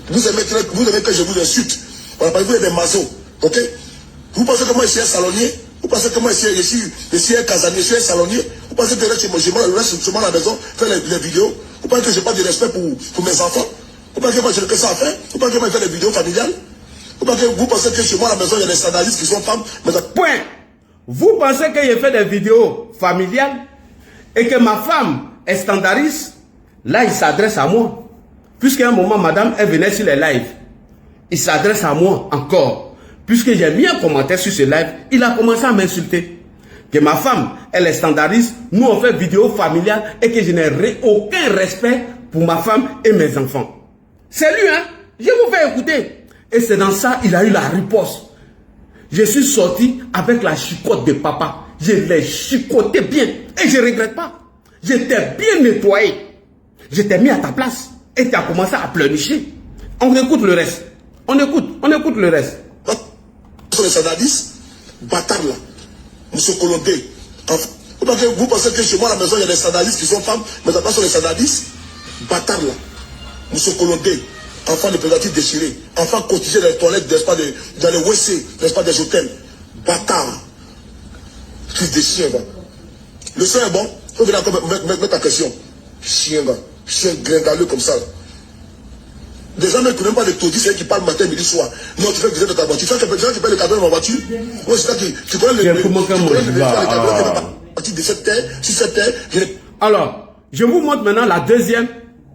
Vous aimez que je vous insulte. Voilà, parce que vous êtes des masos, ok? Vous pensez que moi je suis un salonnier? Vous pensez que moi je suis un casanier, je suis un salonnier? Vous pensez que je reste chez moi à la maison, faire les vidéos? Vous pensez que je n'ai pas de respect pour mes enfants? Vous pensez que moi je n'ai que ça à faire? Vous pensez que moi je fais des vidéos familiales? Vous pensez que chez moi à la maison il y a des scandalistes qui sont femmes? Mais... Point. Vous pensez que je fais des vidéos familiales et que ma femme est standardiste? Là il s'adresse à moi. Puisqu'à un moment, madame, elle venait sur les lives. Il s'adresse à moi encore. Puisque j'ai mis un commentaire sur ce live, il a commencé à m'insulter. Que ma femme, elle est standardiste, nous on fait vidéo familiale et que je n'ai aucun respect pour ma femme et mes enfants. C'est lui, hein? Je vous fais écouter. Et c'est dans ça, il a eu la riposte. Je suis sorti avec la chicotte de papa. Je l'ai chicoté bien. Et je ne regrette pas. J'étais bien nettoyé. J'étais mis à ta place. Et tu as commencé à pleurnicher. On écoute le reste. On écoute le reste. Sur les sadadistes, bâtard là, monsieur Colondé. Vous pensez que chez moi à la maison il y a des sadadistes qui sont femmes, mais ça passe sur les sadadistes, bâtard là, monsieur Colondé, enfant de préservatifs déchirés, enfant cotisé dans les toilettes, n'est-ce pas, dans les WC, n'est-ce pas, des hôtels, bâtard, fils de chien, gars. Le sang est bon, il faut venir encore mettre ta question. Chien, gars. Chien gringaleux comme ça. Des gens ne connaissent pas les taudis, c'est eux qui parlent matin, midi, soir. Non, tu fais viser de ta voiture. Tu fais que tu payes le cadeau de ma voiture. Oui, c'est ça qui. Tu connais le cadeau de cette terre, sur cette terre. Alors, je vous montre maintenant la deuxième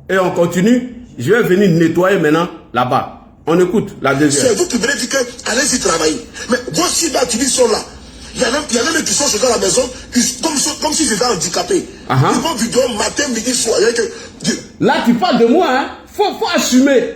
et on continue. Je vais venir nettoyer maintenant là-bas. On écoute la deuxième. C'est vous qui venez dire que allez-y travailler. Mais vos 6 activistes sont là. Il y en a qui sont chez à la maison, comme s'ils étaient handicapés. Ils font vidéo matin, midi, soir. Là, tu parles de moi, hein? Faut assumer.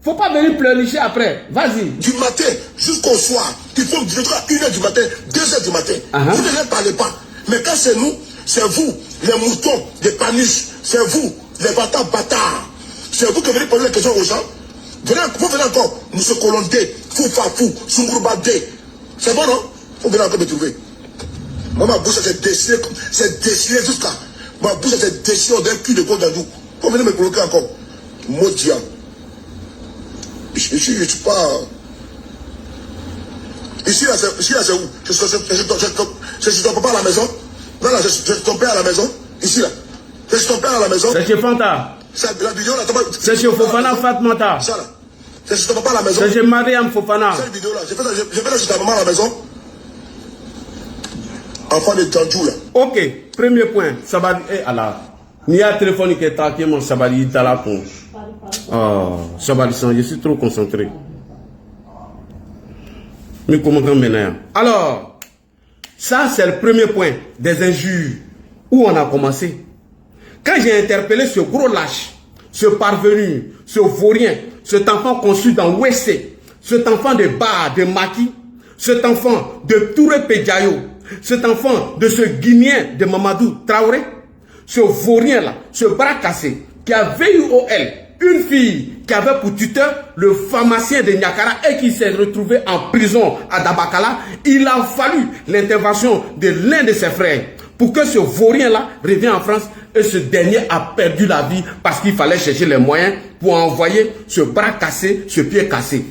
Faut pas venir pleurnicher après. Vas-y. Du matin jusqu'au soir, il faut du 1h du matin, 2h du matin. Vous ne parlez pas. Mais quand c'est nous, c'est vous, les moutons, les paniches, c'est vous, les bâtards. C'est vous qui venez poser les questions aux gens. Vous venez encore, monsieur Colondé, Foufafou, Sungurba-Dé. C'est bon, non? Vous venez encore me trouver. Moi, ma bouche s'est déchirée jusqu'à. Ma bouche s'est déchirée d'un cul de Gondadou. Vous venez me bloquer encore. Maudia. Je suis pas. Ici, là, c'est où? Je suis ton papa à la maison. Non, là, je suis ton père à la maison. Ici, là. Je suis ton père à la maison. C'est chez Fanta. La vidéo, là, c'est chez Fofana Fatmata. Ça, là. C'est chez ton papa à la maison. C'est chez Mariam Fofana. Cette vidéo, là. J'ai fait ça chez ta maman à la maison. Enfant de Tandjou, là. Ok, premier point. Sabali, Allah. Il y a un téléphone qui est traqué, mon Sabali, dans la con. Oh, Sabali, je suis trop concentré. Mais comment maintenant? Alors, ça, c'est le premier point des injures. Où on a commencé. Quand j'ai interpellé ce gros lâche, ce parvenu, ce vaurien, cet enfant conçu dans WC, cet enfant de Bar, de Maki, cet enfant de Touré Pédiayo, cet enfant de ce Guinéen de Mamadou Traoré, ce vaurien-là, ce bras cassé, qui a VUOL, une fille qui avait pour tuteur le pharmacien de Niakara et qui s'est retrouvé en prison à Dabakala, il a fallu l'intervention de l'un de ses frères pour que ce vaurien-là revienne en France et ce dernier a perdu la vie parce qu'il fallait chercher les moyens pour envoyer ce bras cassé, ce pied cassé.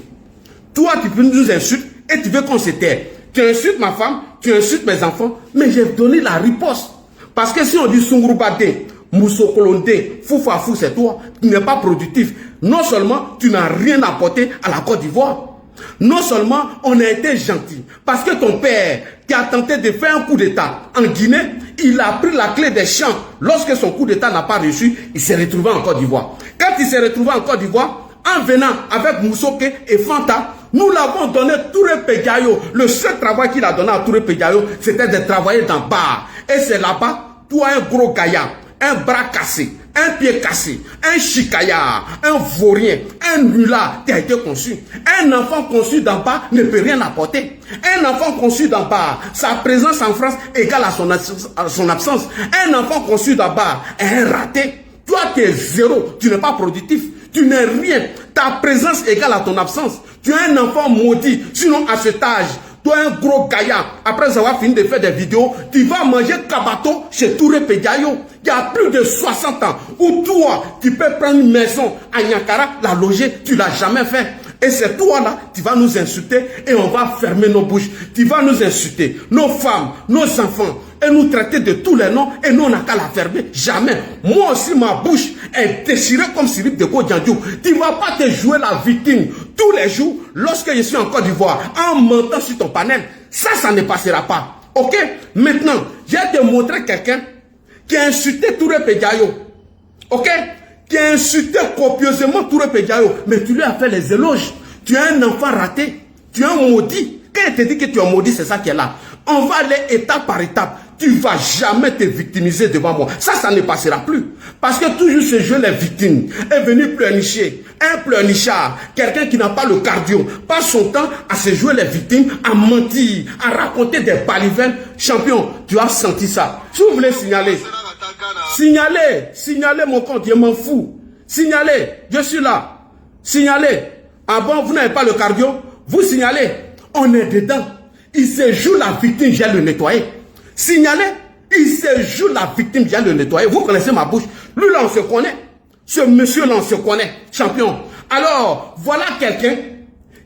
Toi, tu peux nous insulter et tu veux qu'on se taise. Tu insultes ma femme, tu insultes mes enfants, mais j'ai donné la riposte. Parce que si on dit Sungurba-Dé, Moussokolondé, Foufafou, c'est toi, tu n'es pas productif. Non seulement tu n'as rien apporté à la Côte d'Ivoire, non seulement on a été gentil, parce que ton père qui a tenté de faire un coup d'État en Guinée, il a pris la clé des champs. Lorsque son coup d'État n'a pas reçu, il s'est retrouvé en Côte d'Ivoire. Quand il s'est retrouvé en Côte d'Ivoire, en venant avec Moussoké et Fanta, Nous l'avons donné Touré Pédiayo. Le seul travail qu'il a donné à Touré Pédiayo, c'était de travailler dans bar. Et c'est là-bas, toi un gros gaillard, un bras cassé, un pied cassé, un chicaya, un vaurien, un nulard qui a été conçu. Un enfant conçu d'en bas ne peut rien apporter. Un enfant conçu d'en bas, sa présence en France égale à son absence. Un enfant conçu d'en bas est un raté. Toi, tu es zéro, tu n'es pas productif, tu n'es rien. Ta présence égale à ton absence. Tu es un enfant maudit, sinon à cet âge, toi un gros gaillard, après avoir fini de faire des vidéos, tu vas manger kabato chez Touré Pédiayo. Il y a plus de 60 ans, où toi, tu peux prendre une maison à Nyankara, la loger, tu ne l'as jamais fait. Et c'est toi là, tu vas nous insulter et on va fermer nos bouches. Tu vas nous insulter, nos femmes, nos enfants, et nous traiter de tous les noms et nous on n'a qu'à la fermer. Jamais. Moi aussi ma bouche est déchirée comme Sirip de Godjandjou. Tu ne vas pas te jouer la victime tous les jours lorsque je suis en Côte d'Ivoire en mentant sur ton panel. Ça ne passera pas. Ok? Maintenant, je vais te montrer quelqu'un qui a insulté Touré Pédiayo. Ok? Qui a insulté copieusement Touré Pédiayo, mais tu lui as fait les éloges. Tu es un enfant raté, tu es un maudit. Quand il te dit que tu es maudit, c'est ça qui est là. On va aller étape par étape. Tu ne vas jamais te victimiser devant moi. Ça ne passera plus. Parce que toujours ce jeu, les victimes, est venu pleurnicher. Un pleurnichard, quelqu'un qui n'a pas le cardio, passe son temps à se jouer les victimes, à mentir, à raconter des balivernes. Champion, tu as senti ça. Si vous voulez signaler, signalez mon compte, je m'en fous. Signalez, je suis là. Signalez. Ah bon, vous n'avez pas le cardio? Vous signalez. On est dedans. Il se joue la victime, j'ai le nettoyer. Signalez, il se joue la victime, j'ai le nettoyer. Vous connaissez ma bouche. Lui là, on se connaît. Ce monsieur là, on se connaît. Champion. Alors, voilà quelqu'un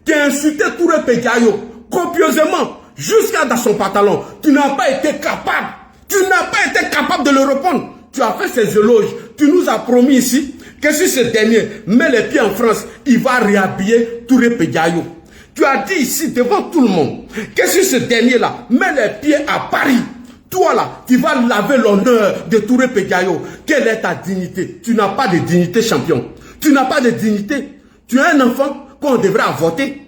qui a insulté Touré Pédiayo copieusement jusqu'à dans son pantalon. Tu n'as pas été capable. Tu n'as pas été capable de le répondre. Tu as fait ces éloges. Tu nous as promis ici que si ce dernier met les pieds en France, il va réhabiller Touré Pédiayo. Tu as dit ici devant tout le monde que si ce dernier-là met les pieds à Paris, toi là, tu vas laver l'honneur de Touré Pédiayo. Quelle est ta dignité? Tu n'as pas de dignité, champion. Tu n'as pas de dignité. Tu es un enfant qu'on devrait avorter.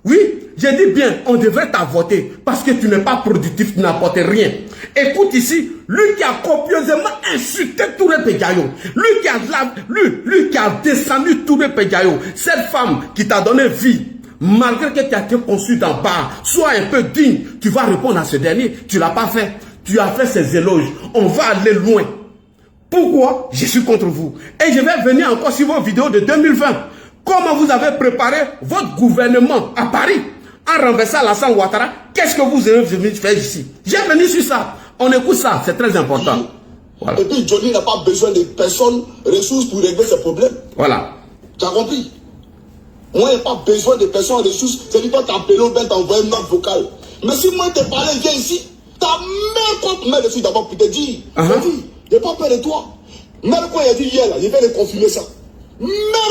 Oui, j'ai dit bien, on devrait t'avorter parce que tu n'es pas productif, tu n'apportes rien. Écoute ici, lui qui a copieusement insulté Touré Pédiayo, lui qui a descendu Touré Pédiayo, cette femme qui t'a donné vie, malgré que tu as été conçu d'en bas, sois un peu digne, tu vas répondre à ce dernier. Tu ne l'as pas fait. Tu as fait ces éloges. On va aller loin. Pourquoi? Je suis contre vous. Et je vais venir encore sur vos vidéos de 2020. Comment vous avez préparé votre gouvernement à Paris en renversant Alassane Ouattara? Qu'est-ce que vous avez venu faire ici? J'ai venu sur ça. On écoute ça, c'est très important. Voilà. Et puis Johnny n'a pas besoin de personnes, ressources pour régler ses problèmes. Voilà. Tu as compris? Moi, il n'y a pas besoin de personnes, ressources. C'est lui qui t'a appelé au bain, t'a envoyé une note vocale. Mais si moi, je te parlais, viens ici, ta mère quand met dessus d'abord pour te dire. Je n'ai pas peur de toi. Même quand il a dit hier, là, je vais le confirmer ça. Même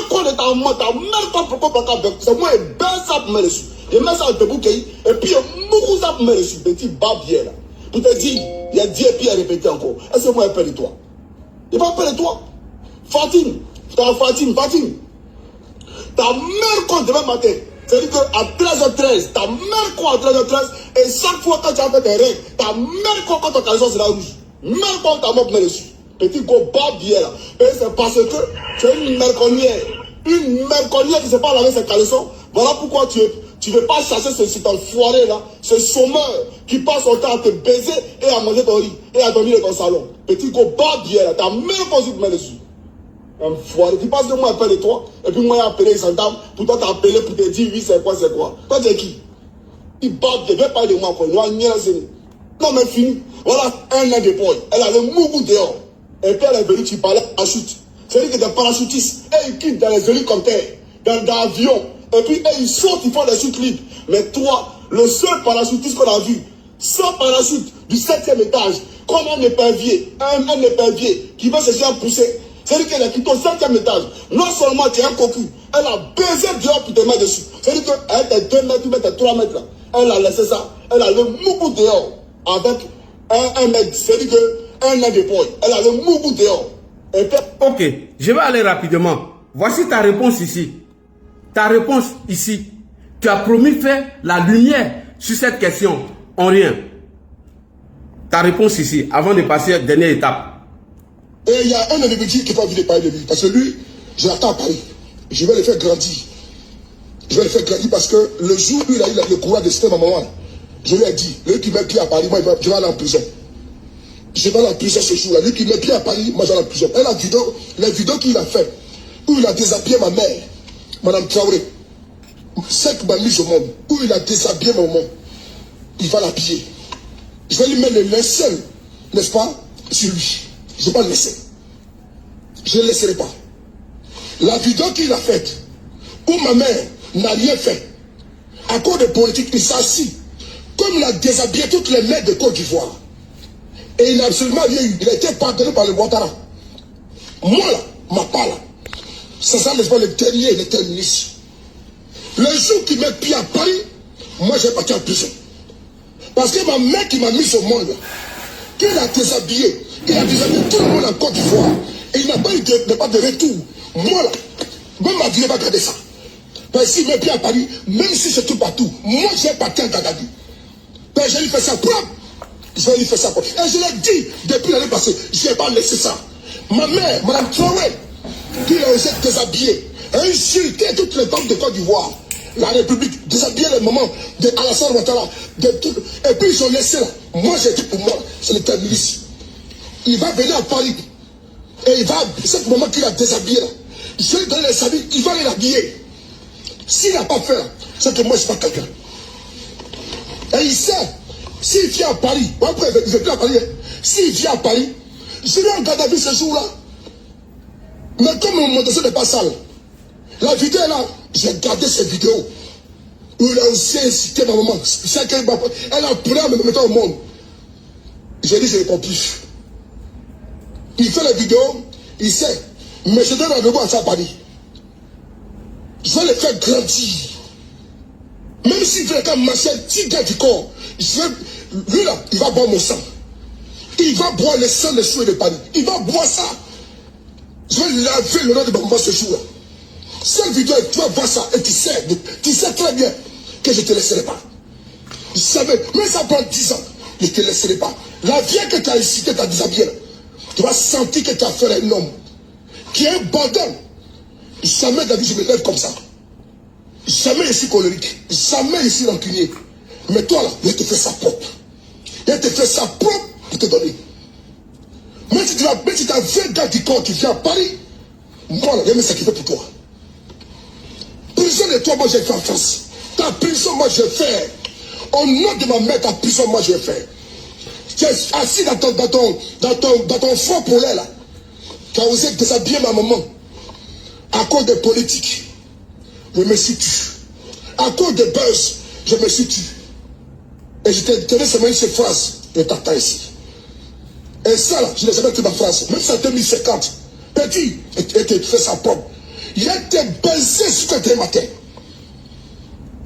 quand ta mère quand pourquoi c'est moi, je baisse ça pour me dessus. Je mets ça debout, et puis je mourou ça pour me dessus. Petit babier là. Pour te dire, il y a 10 et puis il a répété encore. Est-ce que moi, j'ai peur de toi? Je n'ai pas peur de toi. Fatine. Ta mère quand demain matin, c'est-à-dire qu'à 13h13, ta mère quand à 13h13, et chaque fois quand tu as fait tes règles, ta mère quand ton caleçon sera rouge, même quand ta mère met dessus, petit go babier là, et c'est parce que tu es une merconnière qui ne sait pas laver ses caleçons. Voilà pourquoi tu ne veux pas chasser cet enfoiré là, ce chômeur qui passe son temps à te baiser et à manger ton riz et à dormir dans ton salon. Petit go babier là, ta mère quand tu te mets dessus. Enfoiré, tu penses que moi appelle toi, et puis moi j'ai appelé Sandam, pour toi t'as appelé pour te dire oui c'est quoi. Toi t'es qui? Il bat, je vais parler de moi encore, non mais fini. Voilà un an de boy, elle a le mougou dehors. Et puis elle est venue, tu parlais de parachute. C'est-à-dire que des parachutistes, et ils quittent dans les hélicoptères, dans l'avion, et puis ils sautent, ils font des chutes libres. Mais toi, le seul parachutiste qu'on a vu, sans parachute, du 7e étage, comme un épervier qui va se faire pousser. C'est-à-dire qu'elle a quitté au 5e étage. Non seulement tu es un cocu, elle a baisé dehors pour te mettre dessus. C'est-à-dire qu'elle était 2 mètres, 3 mètres là. Elle a laissé ça. Elle a le mougou dehors. Avec un mètre. C'est-à-dire qu'un an d'épaule. Elle a le mougou dehors. Ok, je vais aller rapidement. Voici ta réponse ici. Ta réponse ici. Tu as promis faire la lumière sur cette question. En rien. Ta réponse ici, avant de passer à la dernière étape. Et il y a un individu qui n'a pas envie de parler de lui. Parce que lui, je l'attends à Paris. Je vais le faire grandir. Je vais le faire grandir parce que le jour où il a eu le courage de se faire ma maman, je lui ai dit, lui qui met pied à Paris, moi je vais aller en prison. Je vais aller en prison ce jour-là. Lui qui met pied à Paris, moi je vais aller en prison. Et la vidéo qu'il a fait, où il a déshabillé ma mère, Madame Traoré, celle qui m'a mis au monde, où il a déshabillé ma maman, il va l'habiller. Je vais lui mettre le linceul, n'est-ce pas, sur lui. Je ne vais pas le laisser. Je ne le laisserai pas. La vidéo qu'il a faite, où ma mère n'a rien fait, à cause de politique, il s'assit, comme il a déshabillé toutes les mères de Côte d'Ivoire. Et il n'a absolument rien eu. Il a été pardonné par le Ouattara. Moi là, ma part là, ça sera le dernier, le terminus. Le jour qu'il met pied à Paris, moi j'ai parti en prison. Parce que ma mère qui m'a mis au monde, qu'il a déshabillé, il a déshabillé tout le monde en Côte d'Ivoire. Et il n'a pas eu de retour. Moi là, même ma vie ne va garder ça. Mais s'il met pied à Paris, même si c'est tout partout, moi j'ai parti en Dadabi. Ben, je lui fais ça propre. Je vais lui faire ça propre. Et je l'ai dit depuis l'année passée, je n'ai pas laissé ça. Ma mère, Madame Traoré, qui a essayé de déshabiller, a insulté toutes les femmes de Côte d'Ivoire. La République, déshabiller les mamans de Alassane Ouattara, et puis ils ont laissé là. Moi j'ai dit pour moi, c'est le terminus. Il va venir à Paris. Et il va, cette maman qu'il a déshabillé là, je vais lui donner les habits, il va aller l'habiller. S'il n'a pas fait là, c'est que moi je ne suis pas quelqu'un. Et il sait, s'il vient à Paris, après il ne veut plus à Paris, hein. S'il vient à Paris, je lui en garde à vie ce jour-là. Mais comme mon dossier n'est pas sale, la vidéo là, j'ai gardé cette vidéo où il a aussi incité ma maman. Elle a pleuré en me mettant au monde. J'ai dit, je ne réponds plus. Il fait la vidéo, il sait, mais je donne rendez-vous à ça à Paris. Je vais le faire grandir. Même s'il fait comme marcher un petit gars du corps, lui là, il va boire mon sang. Il va boire le sang de Souhait de Paris. Il va boire ça. Je vais laver le nom de ma maman ce jour-là. Cette vidéo, tu vas voir ça et tu sais très bien que je ne te laisserai pas. Je savais, mais ça prend 10 ans, je ne te laisserai pas. La vieille que tu as incité, tu as déshabillé, tu vas sentir que tu as fait un homme qui est un bandit. Jamais David, je me lève comme ça. Jamais je suis colérique. Jamais je suis rancunier. Mais toi là, je te fais ça propre. Je te fais ça propre pour te donner. Même si tu as 20 gars du corps qui vient à Paris, moi là, je vais me sacrifier pour toi. Prison de toi, moi j'ai fait en France. Ta prison, moi je fais. Au nom de ma mère, ta prison, moi je fais. Tu es assis dans ton fond pour elle là. Tu as osé déshabiller ma maman. À cause de politique, je me suis tué. À cause de buzz, je me suis tué. Et je t'ai donné seulement une phrase de t'attends ici. Et ça là, je n'ai jamais pris ma phrase. Même ça en 2050. Petit, et tu fais ça propre. Il a été baisé sur tes matin.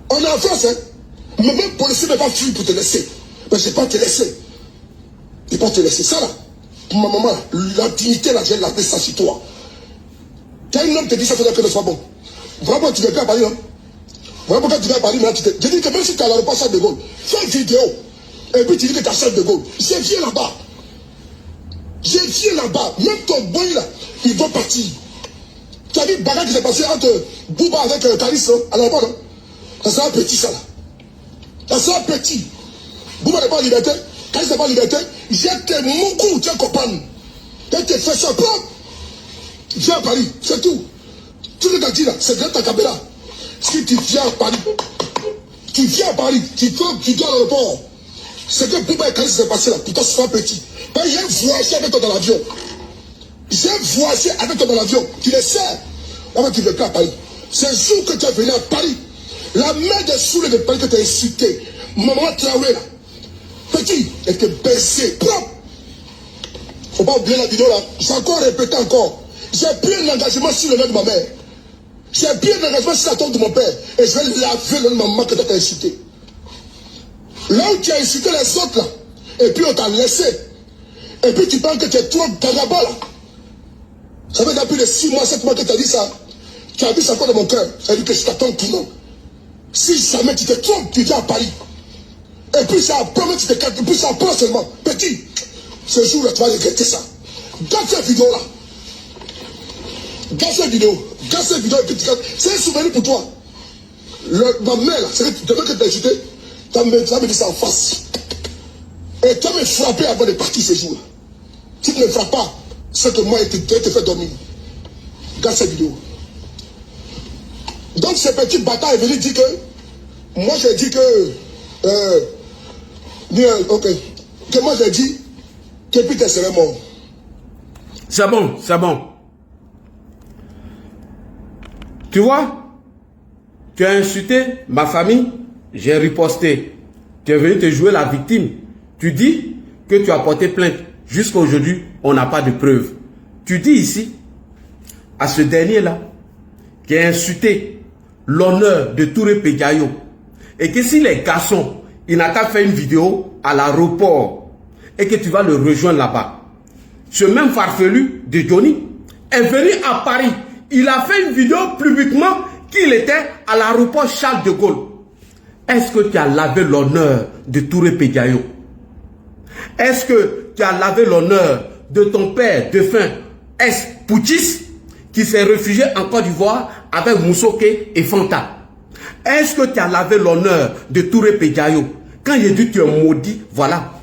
On est en France, hein. Mais même policier ne va pas fuir pour te laisser. Mais je ne vais pas te laisser. Je ne vais pas te laisser. Ça là, pour ma maman, la dignité là, j'ai la ça sur toi. Quand un homme te dit ça, faudrait que ce soit bon. Vraiment, tu ne veux pas à Paris, hein. Vraiment, quand tu vas à Paris, maintenant, je dis que même si tu es à l'aéroport Charles de Gaulle, fais une vidéo. Et puis tu dis que tu as Charles de Gaulle. Je viens là-bas. Je viens là-bas. Même ton boy là, il va partir. Tu as vu le bagarre qui s'est passé entre Bouba avec Caris, à l'aéroport, non? Ça sera petit, ça là. Ça sera petit. Bouba n'est pas en liberté. Caris n'est pas en liberté. J'ai tes moukou, tu es copain. Tu te fais ça propre. Viens à Paris, c'est tout. Tout ce que tu as dit là, c'est Greta Cabella. Si tu viens à Paris, tu viens à Paris, tu dois à l'aéroport. C'est que Bouba et Caris s'est passé là, pour toi, c'est pas petit. Ben, il y a un voyagé avec toi dans l'avion. J'ai voyagé avec toi dans l'avion. Tu le sais. Avant tu ne veux plus à Paris. C'est le jour que tu es venu à Paris. La main de Souhait de Paris que tu as insulté. Maman Traoré là. Petit, elle était baissée. Propre. Faut pas oublier la vidéo là. J'ai encore répété encore. J'ai pris un engagement sur le nom de ma mère. J'ai pris un engagement sur la tombe de mon père. Et je vais laver le nom de ma maman que tu as insulté. Là où tu as insulté les autres là. Et puis on t'a laissé. Et puis tu penses que tu es trop dans là-bas là. Ça fait depuis les 6 mois, 7 mois que tu as dit ça. Tu as dit ça encore dans mon cœur. Ça veut dire que je t'attends tout le monde. Si jamais tu te trompes, tu viens à Paris. Et puis ça promet, tu te calmes, et puis ça prend seulement. Petit, ce jour-là, tu vas regretter ça. Garde cette vidéo-là. Garde cette vidéo. Garde cette vidéo et puis c'est un souvenir pour toi. Ma mère, là, c'est que tu veux que tu t'as insulté, tu vas me dire ça en face. Et tu vas me frapper avant de partir ce jour-là. Si tu ne me frappes pas, c'est que moi, je te fais dormir. Garde cette vidéo. Donc, ce petit bâtard est venu dire que moi, j'ai dit que. Ok. Que moi, j'ai dit que Peter serait mort. C'est bon, c'est bon. Tu vois, tu as insulté ma famille, j'ai riposté. Tu es venu te jouer la victime. Tu dis que tu as porté plainte. Jusqu'à aujourd'hui, on n'a pas de preuves. Tu dis ici, à ce dernier-là, qui a insulté l'honneur de Touré Pédiayo, et que si les garçons, il n'a qu'à faire une vidéo à l'aéroport, et que tu vas le rejoindre là-bas. Ce même farfelu de Johnny est venu à Paris. Il a fait une vidéo publiquement qu'il était à l'aéroport Charles de Gaulle. Est-ce que tu as lavé l'honneur de Touré Pédiayo? Est-ce que tu as lavé l'honneur de ton père défunt ex-putschiste qui s'est réfugié en Côte d'Ivoire avec Moussoké et Fanta? Est-ce que tu as lavé l'honneur de Touré Pédiayo? Quand il dit tu es maudit, voilà.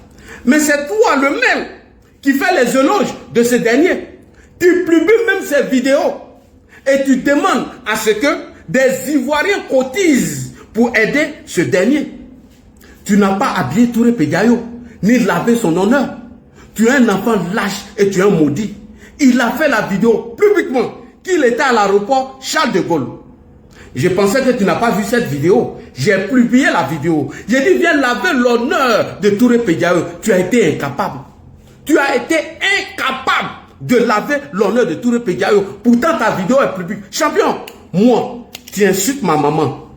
Mais c'est toi le même qui fait les éloges de ce dernier. Tu publies même ces vidéos et tu demandes à ce que des Ivoiriens cotisent pour aider ce dernier. Tu n'as pas habillé Touré Pédiayo, ni lavé son honneur. Tu es un enfant lâche et tu es un maudit. Il a fait la vidéo publiquement qu'il était à l'aéroport Charles de Gaulle. Je pensais que tu n'as pas vu cette vidéo. J'ai publié la vidéo. J'ai dit viens laver l'honneur de Touré Pédiayo. Tu as été incapable. Tu as été incapable de laver l'honneur de Touré Pédiayo. Pourtant ta vidéo est publique. Champion, moi, tu insultes ma maman.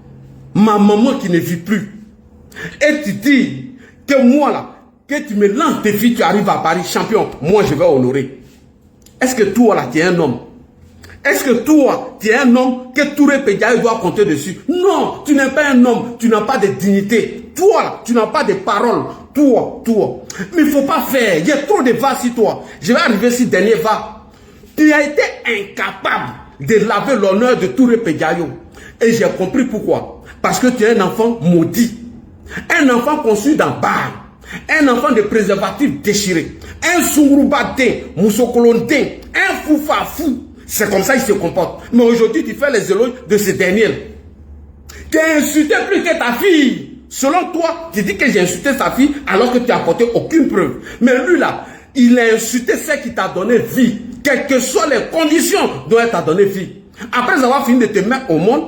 Ma maman qui ne vit plus. Et tu dis que moi là, que tu me lances des filles, tu arrives à Paris, champion, moi je vais honorer. Est-ce que toi là, tu es un homme? Est-ce que toi, tu es un homme que Touré Pédiayo doit compter dessus? Non, tu n'es pas un homme, tu n'as pas de dignité. Toi là, tu n'as pas de paroles. Toi. Mais il ne faut pas faire, il y a trop de vas sur toi. Je vais arriver sur le dernier va. Tu as été incapable de laver l'honneur de Touré Pédiayo. Et j'ai compris pourquoi. Parce que tu es un enfant maudit. Un enfant conçu dans bar. Un enfant de préservatif déchiré. Un sourubadin, moussokolondin, un foufafou. C'est comme ça qu'il se comporte. Mais aujourd'hui, tu fais les éloges de ce dernier. Tu as insulté plus que ta fille. Selon toi, tu dis que j'ai insulté sa fille alors que tu n'as apporté aucune preuve. Mais lui là, il a insulté celle qui t'a donné vie. Quelles que soient les conditions dont elle t'a donné vie. Après avoir fini de te mettre au monde,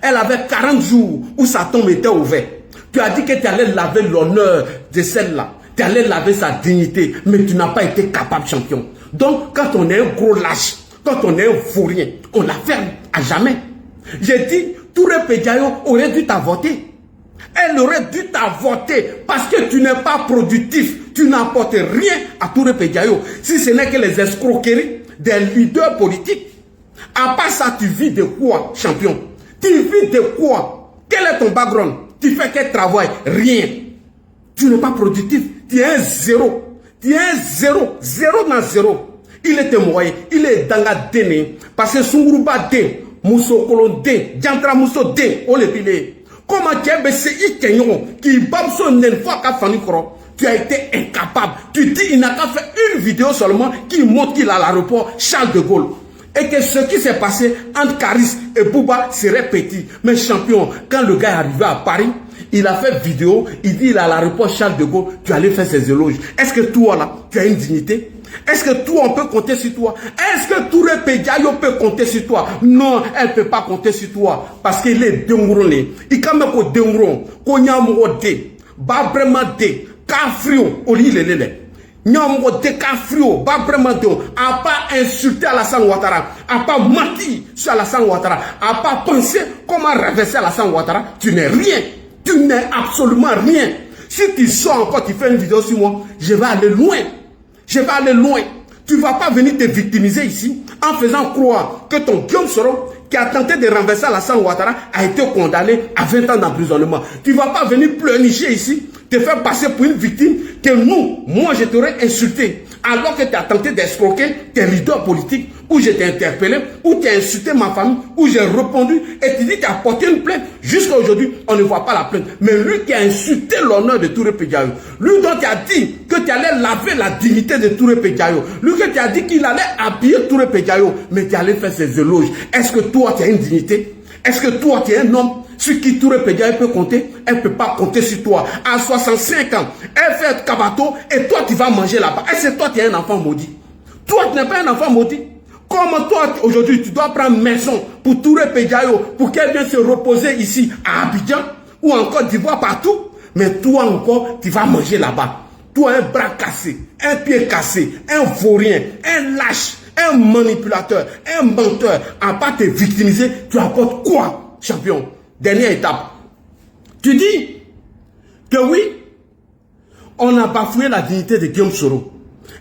elle avait 40 jours où sa tombe était ouverte. Tu as dit que tu allais laver l'honneur de celle-là. Tu allais laver sa dignité. Mais tu n'as pas été capable, champion. Donc, quand on est un gros lâche, quand on est un vaurien, on la ferme à jamais. J'ai dit, Touré Pédiayo aurait dû t'avorter. Elle aurait dû t'avorter parce que tu n'es pas productif. Tu n'apportes rien à Touré Pédiayo. Si ce n'est que les escroqueries des leaders politiques. À part ça, tu vis de quoi, champion? Tu vis de quoi? Quel est ton background? Tu fais quel travail? Rien. Tu n'es pas productif. Tu es un zéro. Tu es un zéro. Zéro dans zéro. Il est témoin. Il est dans la déné. Parce que Sunguruba dé, Mousso Kolon dé, Diantra Mousso dé, on le pile. Comment tu es baissé Ikenyon qui babso n'enfoie qu'à Fanny Kro? Tu as été incapable. Tu dis il n'a qu'à faire une vidéo seulement qui montre qu'il est à l'aéroport Charles de Gaulle. Et que ce qui s'est passé entre Caris et Bouba serait petit. Mais champion, quand le gars est arrivé à Paris, il a fait vidéo, il dit il est à l'aéroport Charles de Gaulle, tu allais faire ses éloges. Est-ce que toi là, tu as une dignité? Est-ce que toi on peut compter sur toi? Est-ce que Touré Pédiayo peut compter sur toi? Non, elle ne peut pas compter sur toi. Parce qu'il est démouronné. Il quand même qu'on démouron, qu'on y a dé, ba vraiment dé, kafrio, au lit lélé. Nyamgo décafrio, pas vraiment de, à pas insulter Alassane Ouattara, à pas mentir sur Alassane Ouattara, à pas penser comment renverser Alassane Ouattara. Tu n'es rien, tu n'es absolument rien. Si tu sors encore, tu fais une vidéo sur moi, je vais aller loin. Je vais aller loin. Tu ne vas pas venir te victimiser ici en faisant croire que ton Guillaume Soro qui a tenté de renverser Alassane Ouattara a été condamné à 20 ans d'emprisonnement. Tu ne vas pas venir pleurnicher ici, te faire passer pour une victime que moi je t'aurais insulté. Alors que tu as tenté d'escroquer tes leaders politiques, où je t'ai interpellé, où tu as insulté ma famille, où j'ai répondu, et tu dis que tu as porté une plainte. Jusqu'à aujourd'hui, on ne voit pas la plainte. Mais lui qui a insulté l'honneur de Touré Pédiayo, lui dont tu as dit que tu allais laver la dignité de Touré Pédiayo, lui que tu as dit qu'il allait habiller Touré Pédiayo, mais tu allais faire ses éloges. Est-ce que toi tu as une dignité? Est-ce que toi tu es un homme sur qui Touré Pédiayo peut compter? Elle ne peut pas compter sur toi. À 65 ans, elle fait Kabato et toi tu vas manger là-bas. Est-ce que toi tu es un enfant maudit? Toi tu n'es pas un enfant maudit. Comme toi aujourd'hui tu dois prendre maison pour Touré Pédiayo pour qu'elle vienne se reposer ici à Abidjan ou en Côte d'Ivoire partout. Mais toi encore tu vas manger là-bas. Toi un bras cassé, un pied cassé, un vaurien, un lâche, un manipulateur, un menteur. À part te victimiser, tu apportes quoi, champion? Dernière étape. Tu dis que oui, on a bafoué la dignité de Guillaume Soro.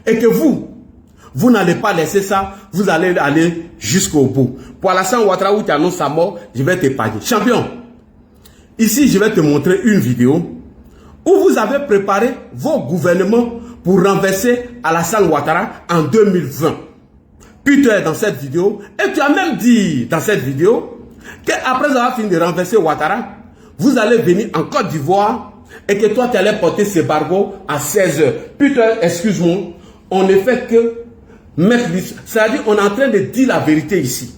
Et que vous n'allez pas laisser ça, vous allez aller jusqu'au bout. Pour Alassane Ouattara où tu annonces sa mort, je vais t'épargner. Champion, ici je vais te montrer une vidéo où vous avez préparé vos gouvernements pour renverser Alassane Ouattara en 2020. Puis tu es dans cette vidéo, et tu as même dit dans cette vidéo qu'après avoir fini de renverser Ouattara, vous allez venir en Côte d'Ivoire et que toi tu allais porter ce barbeau à 16 h. Puis tu es, excuse-moi, on ne fait que mettre l'histoire. C'est-à-dire on est en train de dire la vérité ici.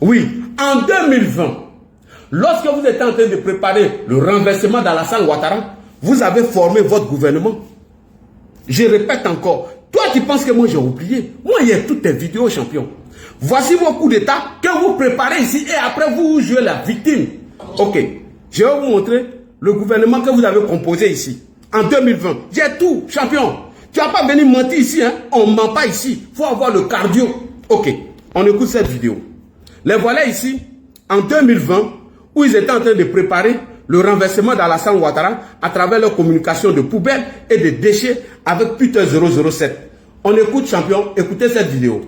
Oui, en 2020, lorsque vous étiez en train de préparer le renversement d'Alassane Ouattara, vous avez formé votre gouvernement. Je répète encore, toi tu penses que moi j'ai oublié. Moi il y a toutes tes vidéos, champion. Voici vos coups d'état que vous préparez ici et après vous jouez la victime. Ok, je vais vous montrer le gouvernement que vous avez composé ici en 2020. J'ai tout, champion. Tu n'as pas venu mentir ici, hein? On ne ment pas ici. Il faut avoir le cardio. Ok, on écoute cette vidéo. Les voilà ici en 2020 où ils étaient en train de préparer le renversement d'Alassane Ouattara à travers leur communication de poubelles et de déchets avec Peter 007. On écoute, champion, écoutez cette vidéo.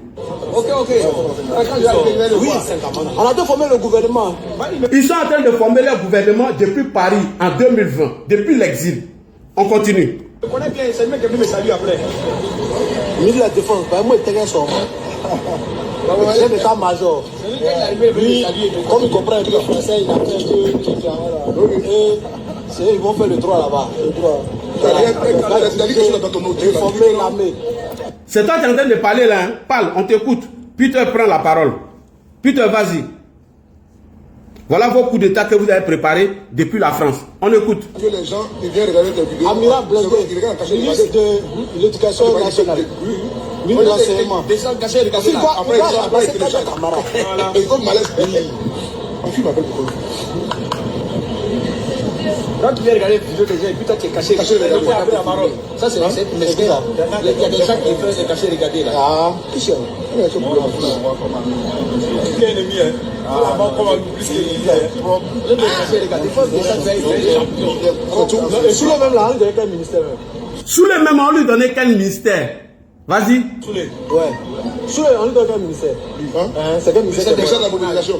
Ok. Oui, on a dû former le gouvernement. Ils sont en train de former leur gouvernement depuis Paris en 2020, depuis l'exil. On continue. Je connais bien, c'est le mec qui est venu me saluer après. Ministre de la Défense, moi, il était son. Chef d'état-major. Lui, comme il comprend un peu le français, il a fait un peu. Et ils vont faire le droit là-bas. Former l'armée. C'est toi qui es en train de parler là, hein? Parle, on t'écoute. Peter prend la parole. Peter, vas-y. Voilà vos coups d'état que vous avez préparés depuis la France. On écoute. Que les gens ils viennent regarder tes vidéos. Amiral Blondin, ministre de l'Éducation nationale. Ministre de l'Enseignement. Après, il télécharge. Voilà. Et comme malaise. En film, m'appelle pourquoi. Quand tu viens regarder les vidéos des gens, et puis toi tu es caché. Ça c'est une mesquine là. Il y a des gens qui veulent se cacher, regarder là. Ah, qui c'est? Quel ennemi hein? Sous le même là, on lui donnait quel ministère? Sous le même, on lui donnait quel ministère? Vas-y. Sous les. Ouais. Sous les, on lui donne quel ministère? C'est quel ministère? Ministère de la communication.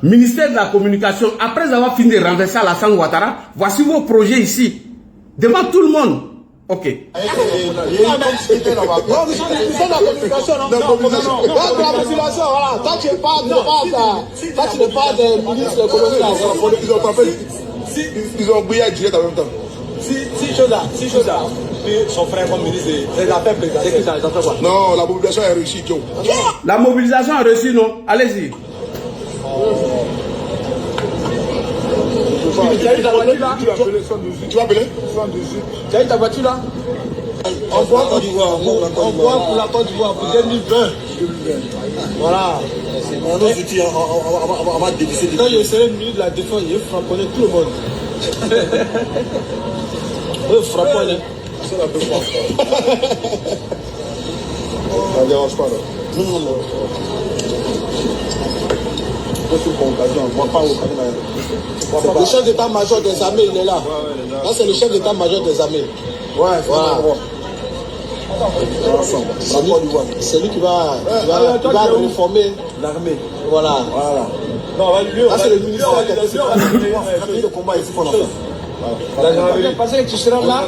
Ministère de la communication. Après avoir fini de renverser Alassane Ouattara, voici vos projets ici. Devant tout le monde. Ok. Non, ministère de la communication, non. La population, voilà. Toi, tu n'es pas des ministres de communication. Ils ont oublié à Juliette en même temps. Si chose là. Son frère comme ministre des Affaires présidentielles. C'est qui ça, les affaires quoi? Non, la mobilisation a réussi, Joe. La mobilisation a réussi, non? Allez-y. Tu vas appeler? Tu as eu ta voiture là? On voit pour la Côte d'Ivoire pour 2020. Voilà. On va dévisser. Quand je serai ministre de la Défense, je frapponner tout le monde. Je frapponner. Ça ne dérange pas là. Non. Le chef d'état-major des armées, il est là. Là, c'est le chef d'état-major des armées. Ouais, voilà. C'est lui qui va réformer l'armée. Voilà. Voilà. Non, là, c'est le ministère qui a fait le combat ici qu'on a fait. Parce que tu seras là,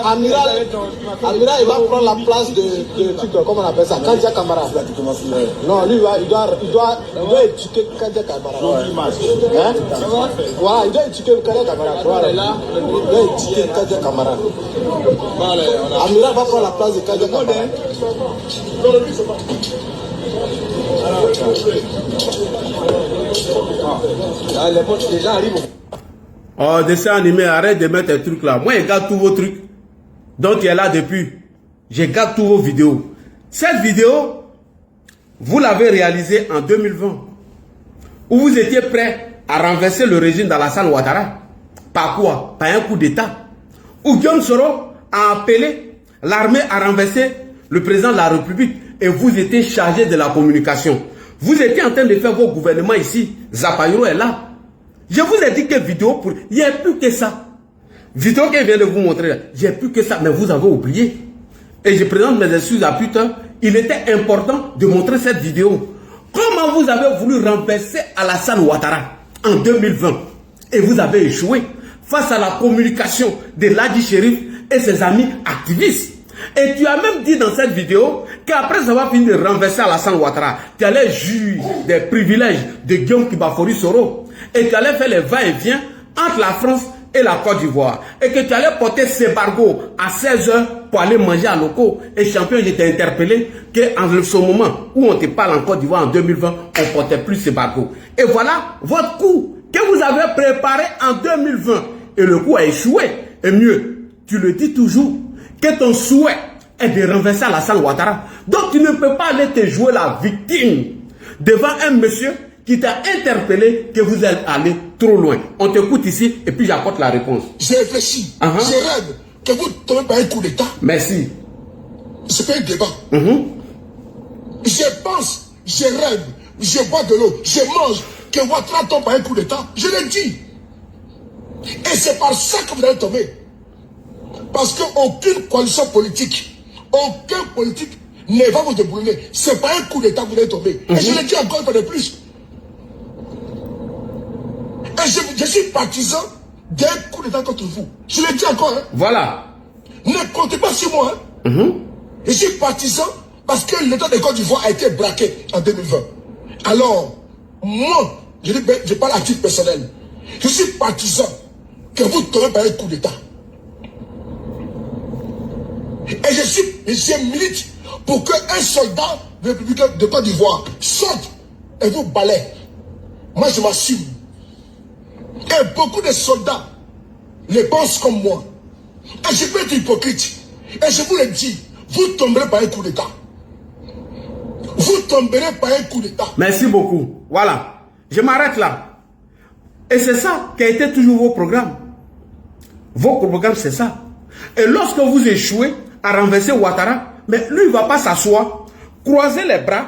Amiral, il va prendre la place de comment on appelle ça, Kandia Kamara. Non, lui, il doit éduquer Kandia Kamara. Hein? Voilà, il doit éduquer Kandia Kamara. Voilà, il doit éduquer Kandia Kamara. Amiral va prendre la place de Kandia Kamara. Les gens arrivent. Oh, dessin animé, arrête de mettre tes trucs là. Moi, je garde tous vos trucs. Donc, tu es là depuis. Je garde tous vos vidéos. Cette vidéo, vous l'avez réalisée en 2020. Où vous étiez prêt à renverser le régime d'Alassane Ouattara. Par quoi? Par un coup d'État. Où Guillaume Soro a appelé l'armée à renverser le président de la République. Et vous étiez chargé de la communication. Vous étiez en train de faire vos gouvernements ici. Zapayro est là. Je vous ai dit que vidéo pour... Il n'y a plus que ça. Vidéo que je viens de vous montrer là. Il n'y a plus que ça. Mais vous avez oublié. Et je présente mes excuses à putain. Il était important de montrer cette vidéo. Comment vous avez voulu renverser Alassane Ouattara en 2020. Et vous avez échoué face à la communication de Ladji Chérif et ses amis activistes. Et tu as même dit dans cette vidéo qu'après avoir fini de renverser Alassane Ouattara, tu allais jouir des privilèges de Guillaume Kibafori Soro. Et tu allais faire les va-et-vient entre la France et la Côte d'Ivoire. Et que tu allais porter Sebargo à 16h pour aller manger à locaux. Et champion, j'étais interpellé qu'en ce moment où on te parle en Côte d'Ivoire en 2020, on ne portait plus Sebargo. Et voilà votre coup que vous avez préparé en 2020. Et le coup a échoué. Et mieux, tu le dis toujours, que ton souhait est de renverser Alassane Ouattara. Donc tu ne peux pas aller te jouer la victime devant un monsieur qui t'a interpellé que vous êtes allé trop loin. On t'écoute ici et puis j'apporte la réponse. J'ai réfléchi, je rêve que vous ne tombez pas un coup d'État. Merci. C'est pas un débat. Je pense, je rêve, je bois de l'eau, je mange, que Ouattara tombe par un coup d'État. Je l'ai dit. Et c'est par ça que vous allez tomber. Parce qu'aucune coalition politique, aucun politique ne va vous déboulonner. C'est pas un coup d'État que vous allez tomber. Et je l'ai dit encore une fois de plus. Et je suis partisan d'un coup d'État contre vous. Je l'ai dit encore. Hein. Voilà. Ne comptez pas sur moi. Hein. Je suis partisan parce que l'État de Côte d'Ivoire a été braqué en 2020. Alors, moi, je parle à titre personnel. Je suis partisan que vous tombez par un coup d'État. Et je milite pour qu'un soldat de la République de Côte d'Ivoire sorte et vous balaie. Moi, je m'assume. Et beaucoup de soldats les pensent comme moi. Et je peux être hypocrite. Et je vous le dis, vous tomberez par un coup d'État. Vous tomberez par un coup d'État. Merci beaucoup. Voilà. Je m'arrête là. Et c'est ça qui a été toujours vos programmes. Vos programmes, c'est ça. Et lorsque vous échouez à renverser Ouattara, mais lui, il ne va pas s'asseoir, croiser les bras,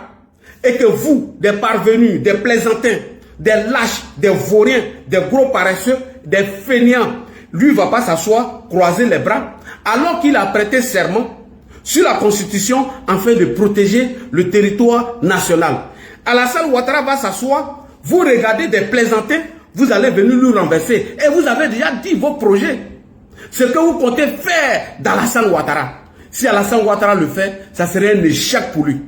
et que vous, des parvenus, des plaisantins, des lâches, des vauriens, des gros paresseux, des fainéants, lui ne va pas s'asseoir, croiser les bras, alors qu'il a prêté serment sur la Constitution afin de protéger le territoire national. Alassane Ouattara va s'asseoir, vous regardez des plaisantins, vous allez venir nous renverser. Et vous avez déjà dit vos projets. Ce que vous comptez faire d'Alassane Ouattara. Si Alassane Ouattara le fait, ça serait un échec pour lui.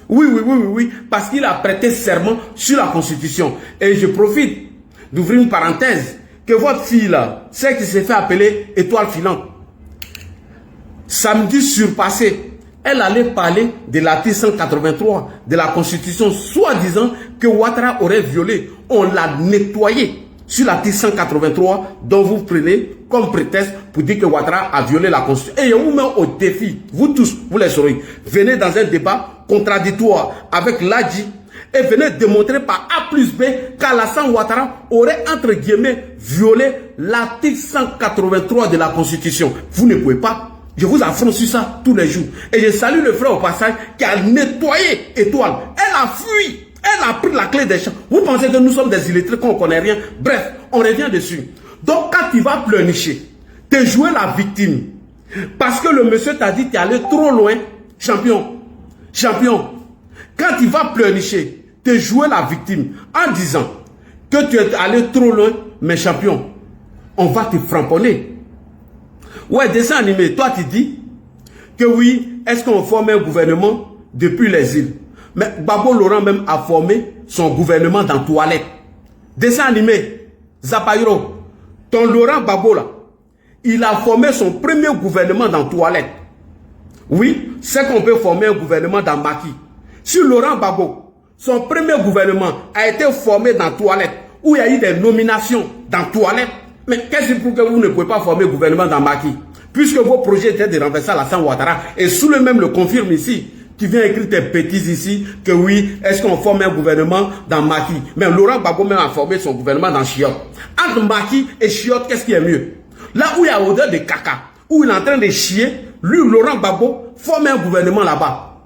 Oui, parce qu'il a prêté serment sur la Constitution. Et je profite d'ouvrir une parenthèse, que votre fille là, celle qui s'est fait appeler Étoile Filante, samedi surpassé, elle allait parler de l'article 183 de la Constitution, soi-disant que Ouattara aurait violé. On l'a nettoyé sur l'article 183 dont vous prenez comme prétexte pour dire que Ouattara a violé la Constitution. Et je vous mets au défi, vous tous, vous les saurez, venez dans un débat contradictoire avec Ladji et venez démontrer par A plus B qu'Alassane Ouattara aurait entre guillemets violé l'article 183 de la Constitution. Vous ne pouvez pas. Je vous affronte sur ça tous les jours. Et je salue le frère au passage qui a nettoyé Étoile. Elle a fui. Elle a pris la clé des champs. Vous pensez que nous sommes des illettrés, qu'on ne connaît rien. Bref, on revient dessus. Donc quand tu vas pleurnicher, te jouer la victime. Parce que le monsieur t'a dit que tu es allé trop loin. Champion. Quand tu vas pleurnicher, te jouer la victime en disant que tu es allé trop loin, mes champions, on va te framponner. Ouais, dessin animé, toi tu dis que oui, est-ce qu'on forme un gouvernement depuis les îles? Mais Gbagbo Laurent même a formé son gouvernement dans toilette. Dessin animé, Zapayro, ton Laurent Gbagbo là, il a formé son premier gouvernement dans toilette. Oui, c'est qu'on peut former un gouvernement dans Maquis. Si Laurent Gbagbo, son premier gouvernement a été formé dans toilette, où il y a eu des nominations dans toilette, mais qu'est-ce qui prouve que vous ne pouvez pas former un gouvernement dans Maquis? Puisque vos projets étaient de renverser Alassane Ouattara, et Soule même le confirme ici, tu viens écrire tes bêtises ici, que oui, est-ce qu'on forme un gouvernement dans Maquis? Mais Laurent Gbagbo même a formé son gouvernement dans Chiotte. Entre Maquis et Chiotte, qu'est-ce qui est mieux? Là où il y a odeur de caca, où il est en train de chier, lui, Laurent Gbagbo, forme un gouvernement là-bas.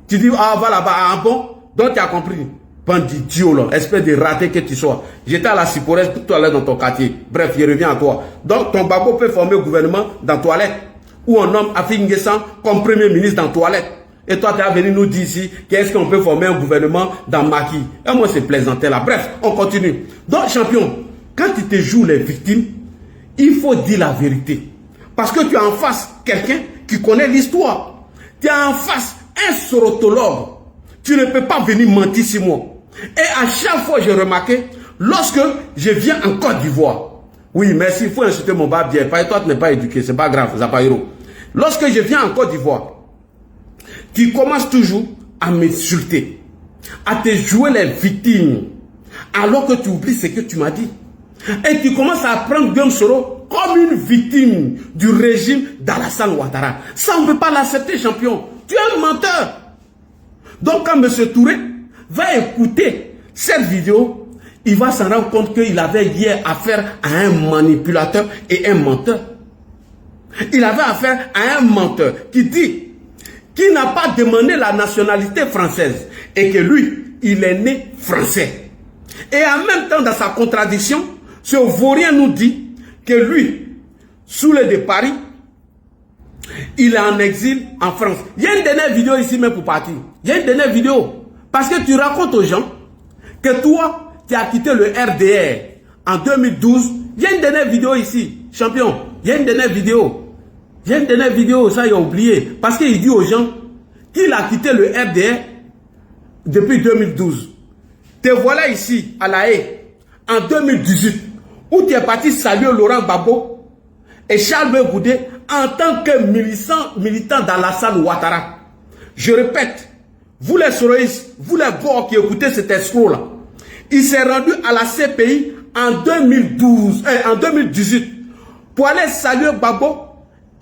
Tu dis, ah, va là-bas, ah bon? Donc tu as compris. Bande d'idiot là, espèce de raté que tu sois. J'étais à la Ciporès tout à l'heure dans ton quartier. Bref, je reviens à toi. Donc ton Gbagbo peut former un gouvernement dans toilette. Ou un homme Afik N'Guessan comme premier ministre dans toilette. Et toi, tu es venu nous dire ici qu'est-ce qu'on peut former un gouvernement dans Maquis. Et moi, c'est plaisanter là. Bref, on continue. Donc, champion, quand tu te joues les victimes, il faut dire la vérité. Parce que tu as en face quelqu'un qui connaît l'histoire. Tu as en face un sorotologue. Tu ne peux pas venir mentir sur moi. Et à chaque fois, j'ai remarqué, lorsque je viens en Côte d'Ivoire, oui, merci, il faut insulter mon bas bien. Toi, tu n'es pas éduqué, c'est pas grave, Zapayro. Lorsque je viens en Côte d'Ivoire, tu commences toujours à m'insulter, à te jouer les victimes, alors que tu oublies ce que tu m'as dit. Et tu commences à prendre Guillaume Soro comme une victime du régime d'Alassane Ouattara. Ça, on ne peut pas l'accepter, champion. Tu es un menteur. Donc, quand M. Touré va écouter cette vidéo, il va s'en rendre compte qu'il avait hier affaire à un manipulateur et un menteur. Il avait affaire à un menteur qui dit qu'il n'a pas demandé la nationalité française et que lui, il est né français. Et en même temps, dans sa contradiction, ce vaurien nous dit que lui, sous le de Paris, il est en exil en France. Il y a une dernière vidéo ici même pour partir. Il y a une dernière vidéo. Parce que tu racontes aux gens que toi, tu as quitté le RDR en 2012. Il y a une dernière vidéo ici, champion. Il y a une dernière vidéo. Il y a une dernière vidéo, ça il a oublié. Parce qu'il dit aux gens qu'il a quitté le RDR depuis 2012. Te voilà ici, à La Haye, en 2018, où tu es parti saluer Laurent Gbagbo et Charles Goudé en tant que militant d'Alassane Ouattara. Je répète, vous les soroïstes, vous les bords qui écoutez cet escroc-là, il s'est rendu à la CPI en 2018 pour aller saluer Gbagbo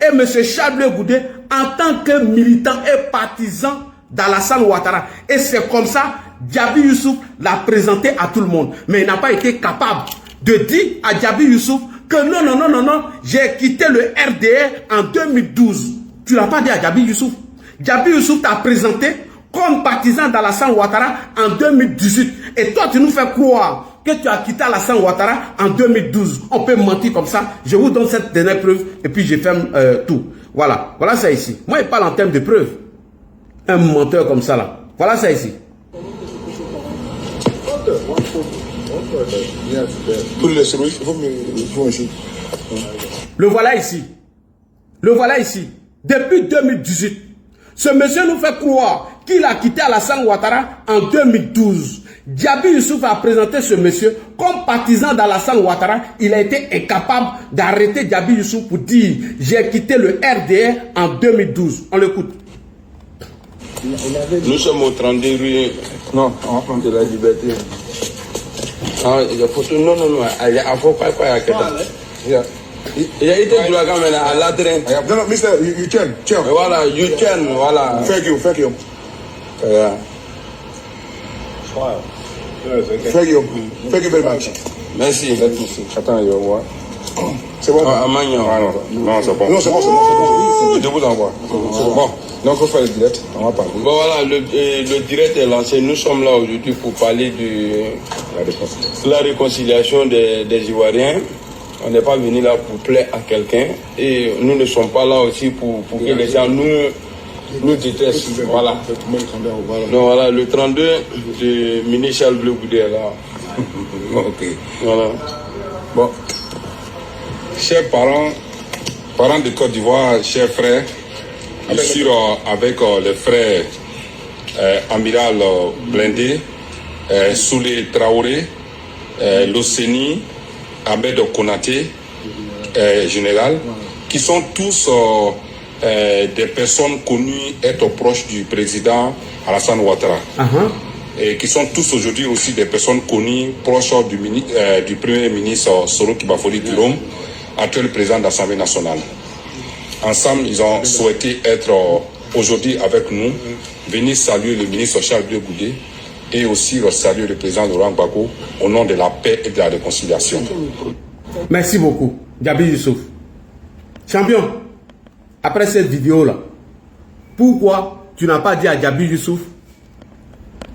et M. Charles Goudé en tant que militant et partisan d'Alassane Ouattara. Et c'est comme ça, Djabi Youssouf l'a présenté à tout le monde. Mais il n'a pas été capable de dire à Djabi Youssouf que non, j'ai quitté le RDR en 2012. Tu ne l'as pas dit à Djabi Youssouf. Djabi Youssouf t'a présenté comme partisan d'Alassane Ouattara en 2018. Et toi, tu nous fais croire que tu as quitté Alassane Ouattara en 2012. On peut mentir comme ça. Je vous donne cette dernière preuve et puis je ferme tout. Voilà, voilà ça ici. Moi, je parle en termes de preuves. Un menteur comme ça là. Voilà ça ici. Le voilà ici. Le voilà ici. Depuis 2018, ce monsieur nous fait croire qu'il a quitté Alassane Ouattara en 2012. Djabi Youssouf a présenté ce monsieur comme partisan d'Alassane Ouattara. Il a été incapable d'arrêter Djabi Youssouf pour dire j'ai quitté le RDR en 2012. On l'écoute. Nous sommes au 32 rue. Non, on va prendre de la liberté. Ah, il y a photo. Non. Il y a quoi il y a été du lagan maintenant à l'adresse. No, mister, you can. Voilà, you can, voilà. Thank you. Yeah. Thank you very much. Merci. Attends, il va voir. C'est bon? Ah, Magnon. Non, c'est bon. Non, c'est bon. Je vous envoie. Bon, donc on fait le direct. On va parler. Bon, voilà, le direct est lancé. Nous sommes là aujourd'hui pour parler de la réconciliation des Ivoiriens. On n'est pas venu là pour plaire à quelqu'un. Et nous ne sommes pas là aussi pour que les gens nous nous déteste. Voilà. Donc voilà, le 32 de Mini Charles Bleu Goudé là. Ok. Voilà. Bon. Chers parents de Côte d'Ivoire, chers frères, bien sûr avec les frères Amiral Blindé, Soulé Traoré, Loseni, Ahmed Konaté, général, qui sont tous des personnes connues être proches du président Alassane Ouattara. Et qui sont tous aujourd'hui aussi des personnes connues proches du premier ministre Soro Kibafoli Durom, actuel président de l'Assemblée nationale. Ensemble, ils ont souhaité être aujourd'hui avec nous, venir saluer le ministre Charles Bleu Goudé et aussi saluer le président Laurent Gbagbo au nom de la paix et de la réconciliation. Merci beaucoup, Djabi Youssouf. Champion, après cette vidéo-là, pourquoi tu n'as pas dit à Djabi Youssouf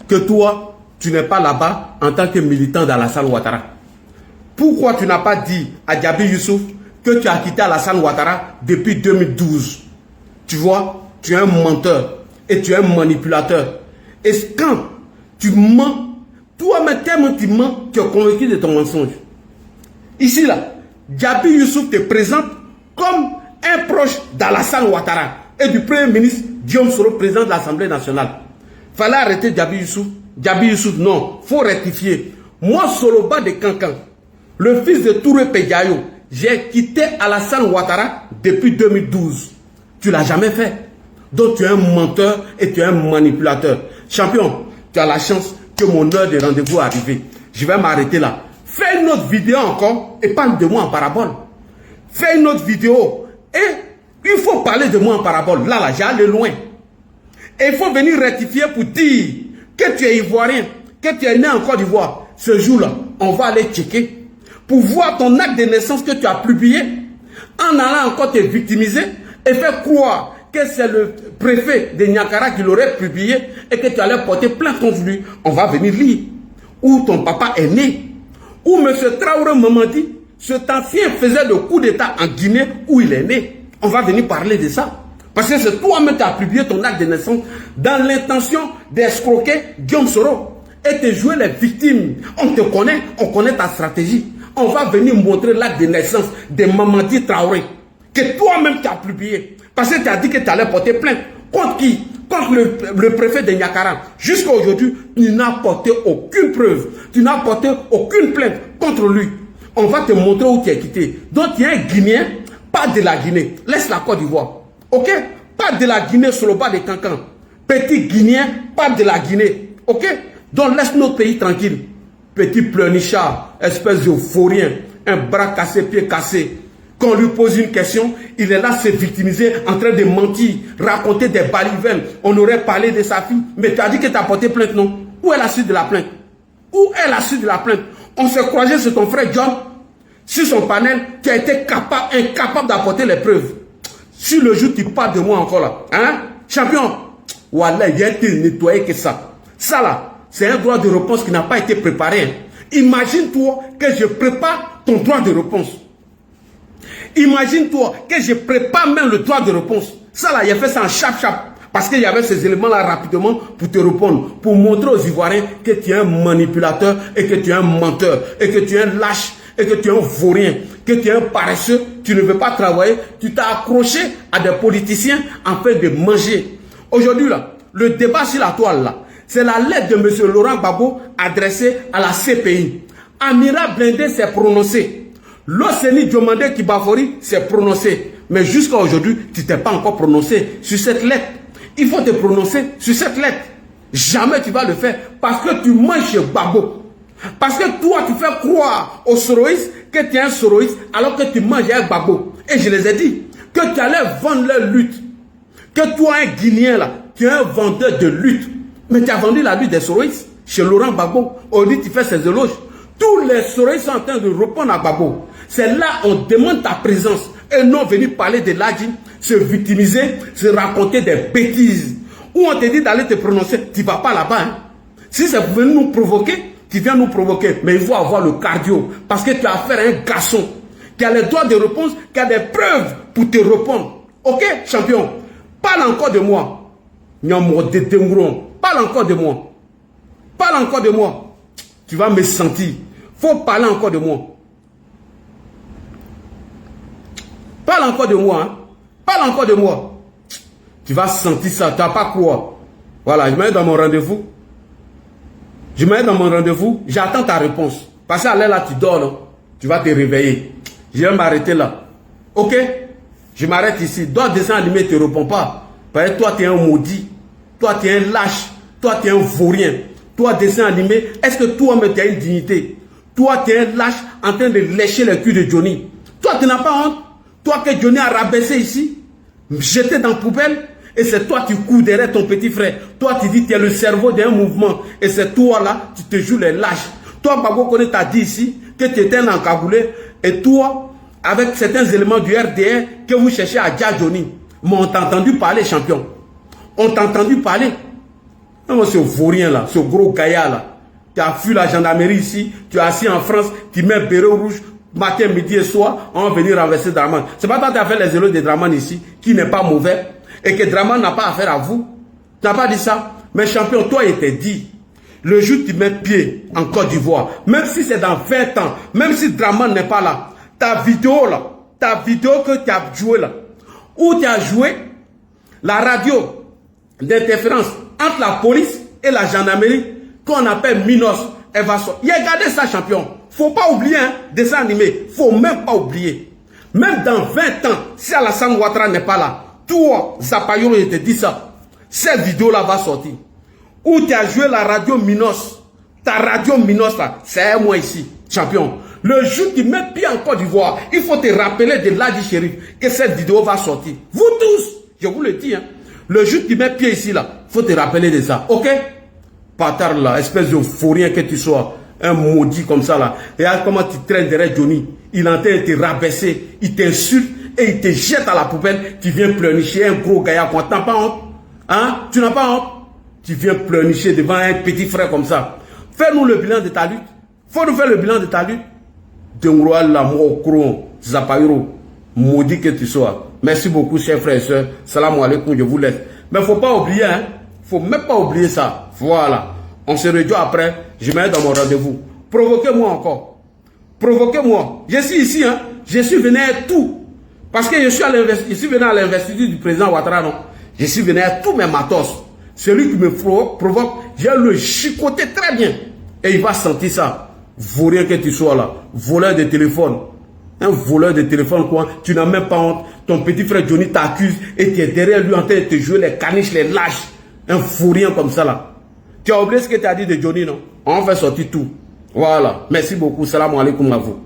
que toi, tu n'es pas là-bas en tant que militant d'Alassane Ouattara? Pourquoi tu n'as pas dit à Djabi Youssouf que tu as quitté Alassane Ouattara depuis 2012? Tu vois, tu es un menteur et tu es un manipulateur. Et quand tu mens, toi-même tellement tu mens, tu es convaincu de ton mensonge. Ici, là, Djabi Youssouf te présente comme un proche d'Alassane Ouattara et du Premier ministre Guillaume Soro, président de l'Assemblée nationale. Fallait arrêter Djabi Youssouf. Djabi Youssouf, non, faut rectifier. Moi, Soloba de Kankan, le fils de Touré Pédiayo, j'ai quitté Alassane Ouattara depuis 2012. Tu l'as jamais fait. Donc tu es un menteur et tu es un manipulateur. Champion, tu as la chance que mon heure de rendez-vous est arrivée. Je vais m'arrêter là. Fais une autre vidéo encore et parle de moi en parabole. Fais une autre vidéo et il faut parler de moi en parabole. Là, j'ai allé loin. Et il faut venir rectifier pour dire que tu es ivoirien, que tu es né en Côte d'Ivoire. Ce jour-là, on va aller checker pour voir ton acte de naissance que tu as publié en allant encore te victimiser et faire croire que c'est le préfet de Niakara qui l'aurait publié et que tu allais porter plainte contre lui. On va venir lire où ton papa est né, où M. Traoré Mamadi, cet ancien faisait le coup d'état en Guinée où il est né. On va venir parler de ça. Parce que c'est toi-même qui as publié ton acte de naissance dans l'intention d'escroquer Guillaume Soro et de jouer les victimes. On te connaît, on connaît ta stratégie. On va venir montrer l'acte de naissance de Mamadi Traoré que toi-même tu as publié. Parce que tu as dit que tu allais porter plainte. Contre qui? Contre le préfet de Niakara. Jusqu'à aujourd'hui, tu n'as porté aucune preuve. Tu n'as porté aucune plainte contre lui. On va te montrer où tu es quitté. Donc tu es un Guinéen, pas de la Guinée. Laisse la Côte d'Ivoire. Ok? Pas de la Guinée sur le bas de Cancan. Petit Guinéen, pas de la Guinée. Ok? Donc laisse notre pays tranquille. Petit pleurnichard, espèce d'euphorien, un bras cassé, pied cassé. Quand on lui pose une question, il est là se victimiser, en train de mentir, raconter des balivernes. On aurait parlé de sa fille. Mais tu as dit que tu as porté plainte, non? Où est la suite de la plainte? Où est la suite de la plainte? On s'est croisé sur ton frère John. Sur son panel, tu as été incapable d'apporter les preuves. Si le jour tu parles de moi encore là, hein? Champion, voilà, il y a été nettoyé que ça. Ça là, c'est un droit de réponse qui n'a pas été préparé. Hein. Imagine-toi que je prépare ton droit de réponse. Imagine-toi que je prépare même le droit de réponse. Ça là, il a fait ça en chap-chap. Parce qu'il y avait ces éléments-là rapidement pour te répondre. Pour montrer aux Ivoiriens que tu es un manipulateur et que tu es un menteur. Et que tu es un lâche et que tu es un vaurien. Que tu es un paresseux. Tu ne veux pas travailler. Tu t'as accroché à des politiciens en fait de manger. Aujourd'hui là, le débat sur la toile là, c'est la lettre de M. Laurent Gbagbo adressée à la CPI. Amiral Blindé s'est prononcé. Loseni Diomandé Kibafori s'est prononcé. Mais jusqu'à aujourd'hui, tu t'es pas encore prononcé sur cette lettre. Il faut te prononcer sur cette lettre. Jamais tu vas le faire parce que tu manges chez Gbagbo. Parce que toi, tu fais croire aux soroïstes que tu es un soroïste alors que tu manges avec Gbagbo. Et je les ai dit que tu allais vendre leur lutte. Que toi, un Guinéen là, tu es un vendeur de lutte. Mais tu as vendu la lutte des soroïstes chez Laurent Gbagbo. Aujourd'hui, tu fais ses éloges. Tous les soroïstes sont en train de répondre à Gbagbo. C'est là on demande ta présence. Et non venir parler de l'Adji, se victimiser, se raconter des bêtises. Ou on te dit d'aller te prononcer, tu ne vas pas là-bas. Hein. Si ça pouvait nous provoquer, tu viens nous provoquer. Mais il faut avoir le cardio. Parce que tu as affaire à un garçon qui a les droits de réponse, qui a des preuves pour te répondre. Ok, champion? Parle encore de moi. Parle encore de moi. Parle encore de moi. Tu vas me sentir. Faut parler encore de moi. Parle encore de moi. Hein? Parle encore de moi. Tu vas sentir ça. Tu n'as pas quoi. Voilà, je mets dans mon rendez-vous. J'attends ta réponse. Parce qu'à l'heure là, tu dors. Non? Tu vas te réveiller. Je vais m'arrêter là. Ok? Je m'arrête ici. D'autres dessins animés ne te répondent pas. Parce que toi, tu es un maudit. Toi, tu es un lâche. Toi, tu es un vaurien. Toi, dessin animé, est-ce que toi-même, tu as une dignité? Toi, tu es un lâche en train de lécher le cul de Johnny. Toi, tu n'as pas honte. Toi que Johnny a rabaissé ici, jeté dans la poubelle, et c'est toi qui cours derrière ton petit frère. Toi, tu dis que tu es le cerveau d'un mouvement, et c'est toi là, tu te joues les lâches. Toi, Bago Kone t'a dit ici que tu étais un encagoulé, et toi, avec certains éléments du RDR, que vous cherchez à dire Johnny. Mais on t'a entendu parler, champion. On t'a entendu parler. Non, ce vaurien là, ce gros gaillard là. Tu as fui la gendarmerie ici, tu es assis en France, tu mets béret rouge, matin, midi et soir, on va venir renverser Draman. C'est pas toi qui as fait les éloges de Draman ici, qui n'est pas mauvais, et que Draman n'a pas affaire à vous. Tu n'as pas dit ça. Mais champion, toi, il t'a dit, le jour où tu mets pied en Côte d'Ivoire, même si c'est dans 20 ans, même si Draman n'est pas là, ta vidéo que tu as joué là, où tu as joué la radio d'interférence entre la police et la gendarmerie, qu'on appelle Minos, elle va sortir. Regardez ça, champion. Faut pas oublier, hein, dessin animé. Faut même pas oublier. Même dans 20 ans, si Alassane Ouattara n'est pas là, toi, Zapayoro, je te dis ça, cette vidéo-là va sortir. Où tu as joué la radio Minos, ta radio Minos là, c'est moi ici, champion. Le jour que tu mets pied en Côte d'Ivoire, il faut te rappeler de l'Adi Chérif que cette vidéo va sortir. Vous tous, je vous le dis, hein. Le jour que tu mets pied ici là, il faut te rappeler de ça, ok? Patard là, espèce de fourrien que tu sois, un maudit comme ça là. Regarde comment tu traînes derrière Johnny. Il est en train de te rabaisser, il t'insulte et il te jette à la poubelle. Tu viens pleurnicher un gros gaillard. Tu n'as pas honte? Hein? Tu n'as pas honte? Tu viens pleurnicher devant un petit frère comme ça. Fais-nous le bilan de ta lutte. Faut nous faire le bilan de ta lutte. Dengroa l'amour cron, Zapayoro, maudit que tu sois. Merci beaucoup, chers frères et sœurs. Salam alaikum, je vous laisse. Mais faut pas oublier, hein. Faut même pas oublier ça. Voilà. On se rejoint après. Je mets dans mon rendez-vous. Provoquez-moi encore. Provoquez-moi. Je suis ici, hein. Je suis venu à tout. Parce que je suis venu à l'investiture du président Ouattara, non. Je suis venu à tous mes matos. Celui qui me provoque, je vais le chicoter très bien. Et il va sentir ça. Vaurien que tu sois là. Voleur de téléphone. Un voleur de téléphone, quoi. Tu n'as même pas honte. Ton petit frère Johnny t'accuse et tu es derrière lui en train de te jouer les caniches, les lâches. Un fourrien comme ça là. Tu as oublié ce que tu as dit de Johnny, non? On fait sortir tout. Voilà. Merci beaucoup. Salam alaikum à vous.